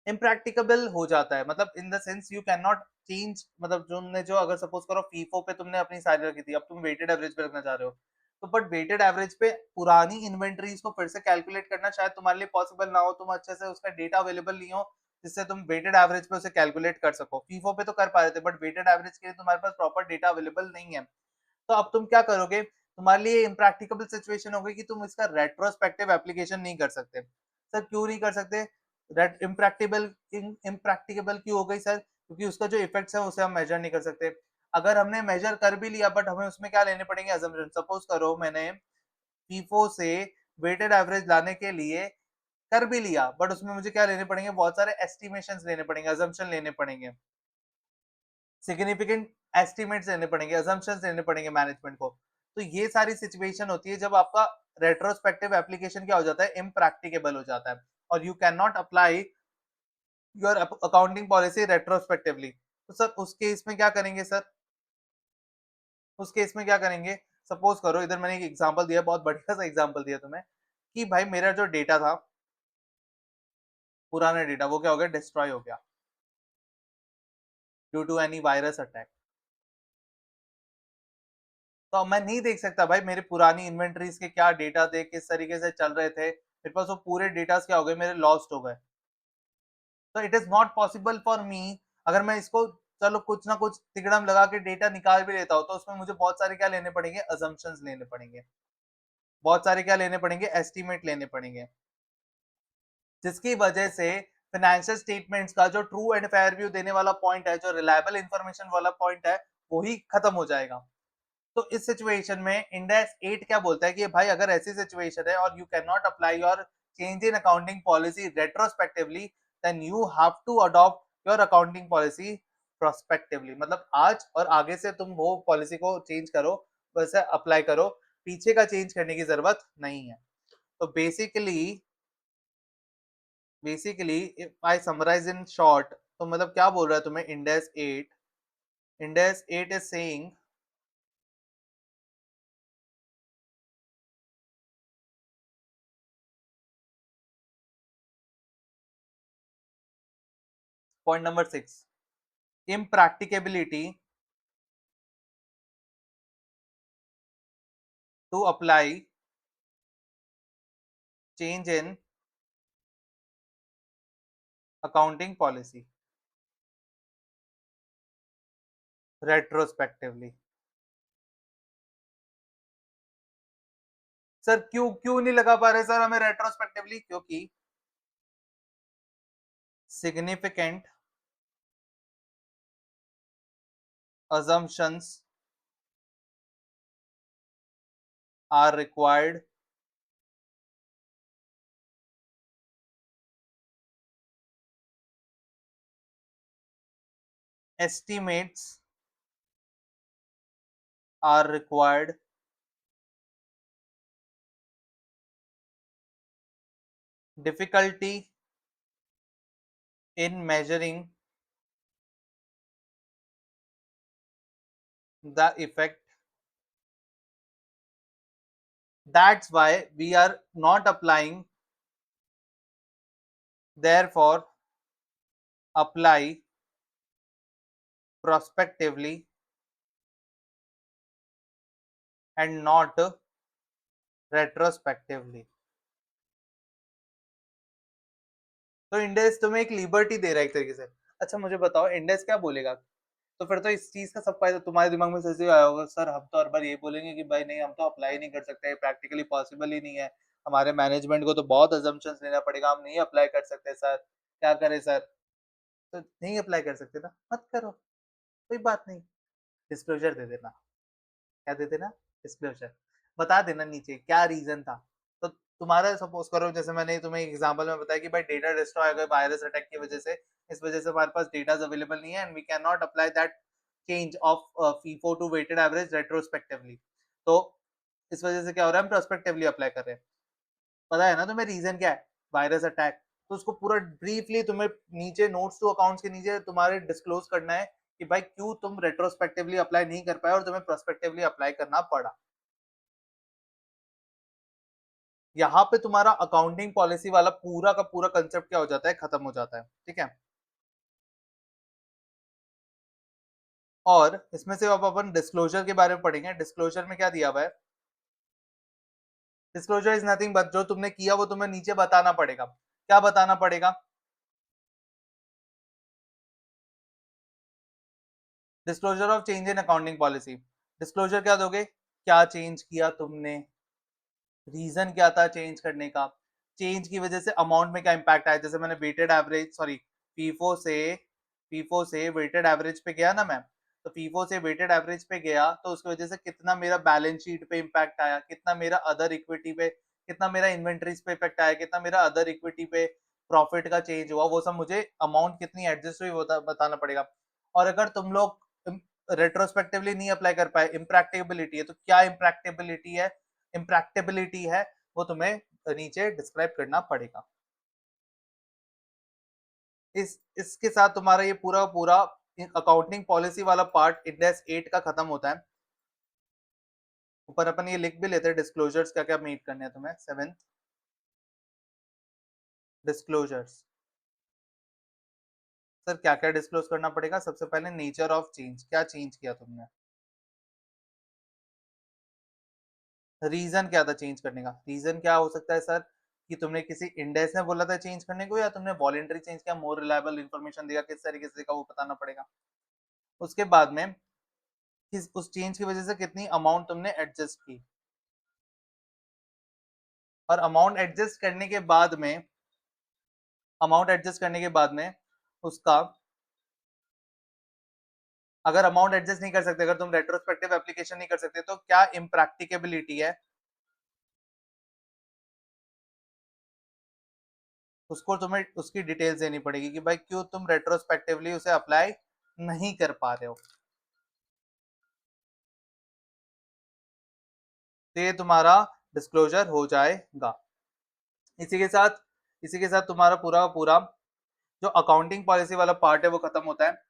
S1: इम्प्रैक्टिकेबल हो जाता है, मतलब in the sense you can not change, मतलब तुमने जो अगर सपोज करो फीफो पे तुमने अपनी सारी रखी थी, अब तुम वेटेड एवरेज पे रखना चाह रहे हो, तो बट वेटेड एवरेज पे पुरानी इन्वेंटरीज को फिर से कैलकुलेट करना शायद तुम्हारे लिए पॉसिबल ना हो, तुम अच्छे से उसका डेटा अवेलेबल नहीं हो जिससे तुम वेटेड एवरेज पे उसे कैलकुलेट कर सको। फीफो पे तो कर पा रहे थे बट वेटेड एवरेज के लिए तुम्हारे पास प्रॉपर डेटा अवेलेबल नहीं है। तो अब तुम क्या करोगे, तुम्हारे लिए इम्प्रैक्टिकल सिचुएशन हो गई कि तुम इसका रेट्रोस्पेक्टिव एप्लीकेशन नहीं कर सकते। सर क्यों नहीं कर सकते, इम्प्रैक्टिबल इम्प्रैक्टिकेबल क्यों हो गई सर, क्योंकि उसका जो इफेक्ट्स है उसे हम मेजर नहीं कर सकते। अगर हमने मेजर कर भी लिया बट हमें उसमें क्या लेने पड़ेंगे assumption। सपोज करो मैंने फीफो से वेटेड एवरेज लाने के लिए कर भी लिया बट उसमें मुझे क्या लेने पड़ेंगे, बहुत सारे एस्टिमेशन लेने पड़ेंगे, assumption लेने पड़ेंगे, सिग्निफिकेंट एस्टिमेट्स लेने पड़ेंगे, assumptions लेने पड़ेंगे मैनेजमेंट को। तो ये सारी सिचुएशन होती है जब आपका रेट्रोस्पेक्टिव एप्लीकेशन क्या हो जाता है, इम्प्रैक्टिकेबल हो जाता है और you can not apply your accounting policy retrospectively. तो सर उस केस में क्या करेंगे सर, उस केस में क्या करेंगे, सपोज करो इधर मैंने एक एग्जांपल दिया, बहुत बढ़िया सा एग्जांपल दिया तुम्हें कि भाई मेरा जो डेटा था, पुराना डेटा, वो क्या हो गया, डिस्ट्रॉय हो गया due to any virus attack. तो अब मैं नहीं देख सकता भाई मेरे पुरानी इन्वेंटरीज के क्या डेटा थे, किस तरीके से चल रहे थे, मेरे पास वो पूरे डेटा क्या हो गए, मेरे लॉस्ट हो गए। तो it is not possible for me, अगर मैं इसको चलो कुछ ना कुछ तिकड़म लगा के डेटा निकाल भी लेता हूँ तो उसमें मुझे बहुत सारे क्या लेने पड़ेंगे, अजम्पशंस लेने पड़ेंगे, बहुत सारे क्या लेने पड़ेंगे, एस्टिमेट लेने पड़ेंगे, जिसकी वजह से फाइनेंशियल स्टेटमेंट्स का जो ट्रू एंड फेयर व्यू देने वाला पॉइंट है, जो रिलायबल इंफॉर्मेशन वाला पॉइंट है, वो ही खत्म हो जाएगा। तो इस सिचुएशन में इंडेक्स 8 क्या बोलता है कि भाई अगर ऐसी सिचुएशन है और you can not apply your change in accounting policy retrospectively, then you have to adopt your accounting policy prospectively, मतलब आज और आगे से तुम वो पॉलिसी को चेंज करो, वैसे अप्लाई करो, पीछे का चेंज करने की जरूरत नहीं है। तो basically if I summarise in short, तो मतलब क्या बोल रहा है तुम्हें index 8, index 8 is saying point number 6, impracticability to apply change in accounting policy retrospectively। सर क्यों क्यों नहीं लगा पा रहे सर हमें रेट्रोस्पेक्टिवली, क्योंकि significant assumptions are required estimates are required difficulty in measuring the effect. That's why we are not applying. Therefore, apply prospectively and not retrospectively. तो इंडेक्स तुम्हें एक लिबर्टी दे रहा है एक तरीके से। अच्छा मुझे बताओ इंडेक्स क्या बोलेगा? तो फिर तो इस चीज़ का सब फायदा तुम्हारे दिमाग में सोच आया होगा, सर हम तो हर बार ये बोलेंगे कि भाई नहीं हम तो अप्लाई नहीं कर सकते, प्रैक्टिकली पॉसिबल ही नहीं है। हमारे मैनेजमेंट को तो बहुत असम्पशन्स लेना पड़ेगा, हम नहीं अप्लाई कर सकते सर, क्या करें सर? तो नहीं अप्लाई कर सकते ना, मत करो, कोई बात नहीं। डिस्क्लोज़र दे देना। क्या दे देना? डिस्क्लोज़र। बता देना नीचे क्या रीज़न था। तो तुम्हारा सपोज़ करो जैसे मैंने तुम्हें एग्ज़ाम्पल में बताया कि भाई डेटा डिस्ट्रॉय हो गया वायरस अटैक की वज़ह से, इस वज़ह से हमारे पास डेटाज़ अवेलेबल नहीं है and we can not apply that change of FIFO to weighted average retrospectively. तो इस वज़ह से क्या हो रहा है, हम प्रोस्पेक्टिवली अप्लाई कर रहे हैं। पता है ना तुम्हें रीज़न क्या है? Virus attack. तो उसको पूरा ब्रीफली तुम्हें नीचे नोट्स टू अकाउंट्स के नीचे तुम्हारे डिस्क्लोज़ करना है कि भाई क्यों तुम रेट्रोस्पेक्टिवली अप्लाई नहीं कर पाए और तुम्हें प्रोस्पेक्टिवली अप्लाई करना पड़ा। यहाँ पे तुम्हारा अकाउंटिंग पॉलिसी वाला पूरा का पूरा कंसेप्ट क्या हो जाता है, खत्म हो जाता है। ठीक है? और इसमें से अब अपन डिस्क्लोजर के बारे में पढ़ेंगे। डिस्क्लोजर में क्या दिया हुआ है? डिस्क्लोजर इज नथिंग बट जो तुमने किया वो तुम्हें नीचे बताना पड़ेगा। क्या बताना पड़ेगा? Disclosure of change in accounting policy. Disclosure क्या दोगे? क्या चेंज किया तुमने, रीजन क्या था चेंज करने का, चेंज की वजह से अमाउंट में क्या इंपैक्ट आया। जैसे मैंने वेटेड एवरेज सॉरी फीफो से वेटेड एवरेज पे गया ना मैं, तो फीफो से वेटेड एवरेज पे गया तो उसकी वजह से कितना मेरा बैलेंस शीट पे इंपैक्ट आया, कितना मेरा अदर इक्विटी पे, कितना मेरा इन्वेंट्रीज पे इफेक्ट आया, कितना मेरा अदर इक्विटी पे प्रॉफिट का चेंज हुआ, वो सब मुझे अमाउंट कितनी एडजस्ट हुई बताना पड़ेगा। और अगर तुम लोग रेट्रोस्पेक्टिवली नहीं अप्लाई कर पाए, इम्प्रैक्टिबिलिटी है, तो क्या इम्प्रैक्टिबिलिटी है वो तुम्हें नीचे डिस्क्राइब करना पड़ेगा। इसके साथ तुम्हारा ये पूरा पूरा अकाउंटिंग पॉलिसी वाला पार्ट इंडेक्स 8 का खत्म होता है। ऊपर अपन ये लिख भी लेते हैं डिस्क्लोजर्स क्या क्या मीट करने हैं तुम्हें। 7th disclosures. सर क्या क्या डिस्क्लोज करना पड़ेगा? सबसे पहले नेचर ऑफ चेंज, क्या चेंज किया तुमने, रीजन क्या था चेंज करने का। रीजन क्या हो सकता है सर कि तुमने किसी इंडेक्स ने बोला था चेंज करने को या तुमने वॉलेंटरी चेंज किया, मोर रिलायबल इंफॉर्मेशन देगा, किस तरीके से देगा वो बताना पड़ेगा। उसके बाद में किस उस चेंज की वजह से कितनी अमाउंट तुमने एडजस्ट की, और अमाउंट एडजस्ट करने के बाद में उसका, अगर अमाउंट एडजस्ट नहीं कर सकते, अगर तुम रेट्रोस्पेक्टिव एप्लीकेशन नहीं कर सकते तो क्या इम्प्रैक्टिकेबिलिटी है, उसको तुम्हें उसकी डिटेल्स देनी पड़ेगी कि भाई क्यों तुम रेट्रोस्पेक्टिवली उसे अप्लाई नहीं कर पा रहे हो। तो ये तुम्हारा डिस्क्लोजर हो जाएगा। इसी के साथ इसी के साथ तुम्हारा पूरा पूरा जो अकाउंटिंग पॉलिसी वाला पार्ट है वो खत्म होता है।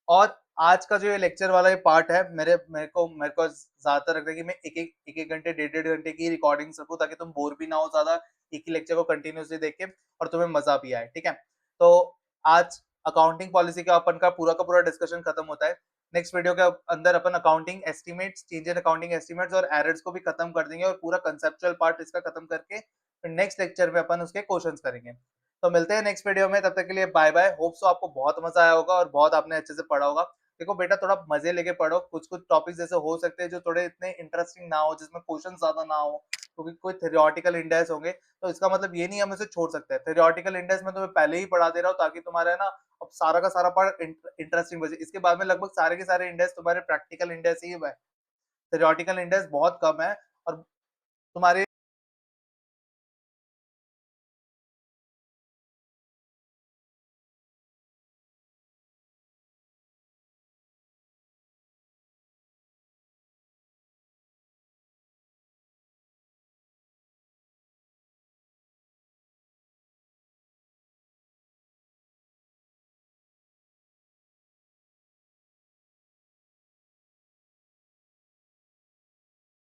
S1: और आज का जो ये लेक्चर वाला ये पार्ट है, मेरे को ज्यादातर लगता है कि मैं एक घंटे 1.5 घंटे की रिकॉर्डिंग रखूं ताकि तुम बोर भी ना हो ज्यादा एक ही लेक्चर को कंटिन्यूसली देख के, और तुम्हें मजा भी आए। ठीक है? तो आज अकाउंटिंग पॉलिसी का पूरा डिस्कशन खत्म होता है। नेक्स्ट वीडियो के अंदर अपन accounting estimates, change in accounting estimates और एरर्स को भी खत्म कर देंगे और पूरा कंसेप्चुअल पार्ट इसका खत्म करके फिर नेक्स्ट लेक्चर में अपन उसके क्वेश्चंस करेंगे। तो मिलते हैं नेक्स्ट वीडियो में, तब तक के लिए बाय बाय। होप सो आपको बहुत मजा आया होगा और बहुत आपने अच्छे से पढ़ा होगा। देखो बेटा थोड़ा मजे लेके पढ़ो, कुछ कुछ टॉपिक्स जैसे हो सकते हैं जो थोड़े इतने इंटरेस्टिंग ना हो, जिसमें क्वेश्चन ज्यादा ना हो, क्योंकि कोई थ्योरेटिकल इंडेक्स होंगे, तो इसका मतलब ये नहीं हम इसे छोड़ सकते हैं। थ्योरेटिकल इंडेक्स में तुम्हें पहले ही पढ़ा दे रहा हूँ ताकि तुम्हारा है ना अब सारा का सारा पार्ट इंटरेस्टिंग बचे। इसके बाद में लगभग सारे के सारे इंडेक्स तुम्हारे प्रैक्टिकल इंडेक्स ही है, थ्योरेटिकल इंडेक्स बहुत कम है। और तुम्हारे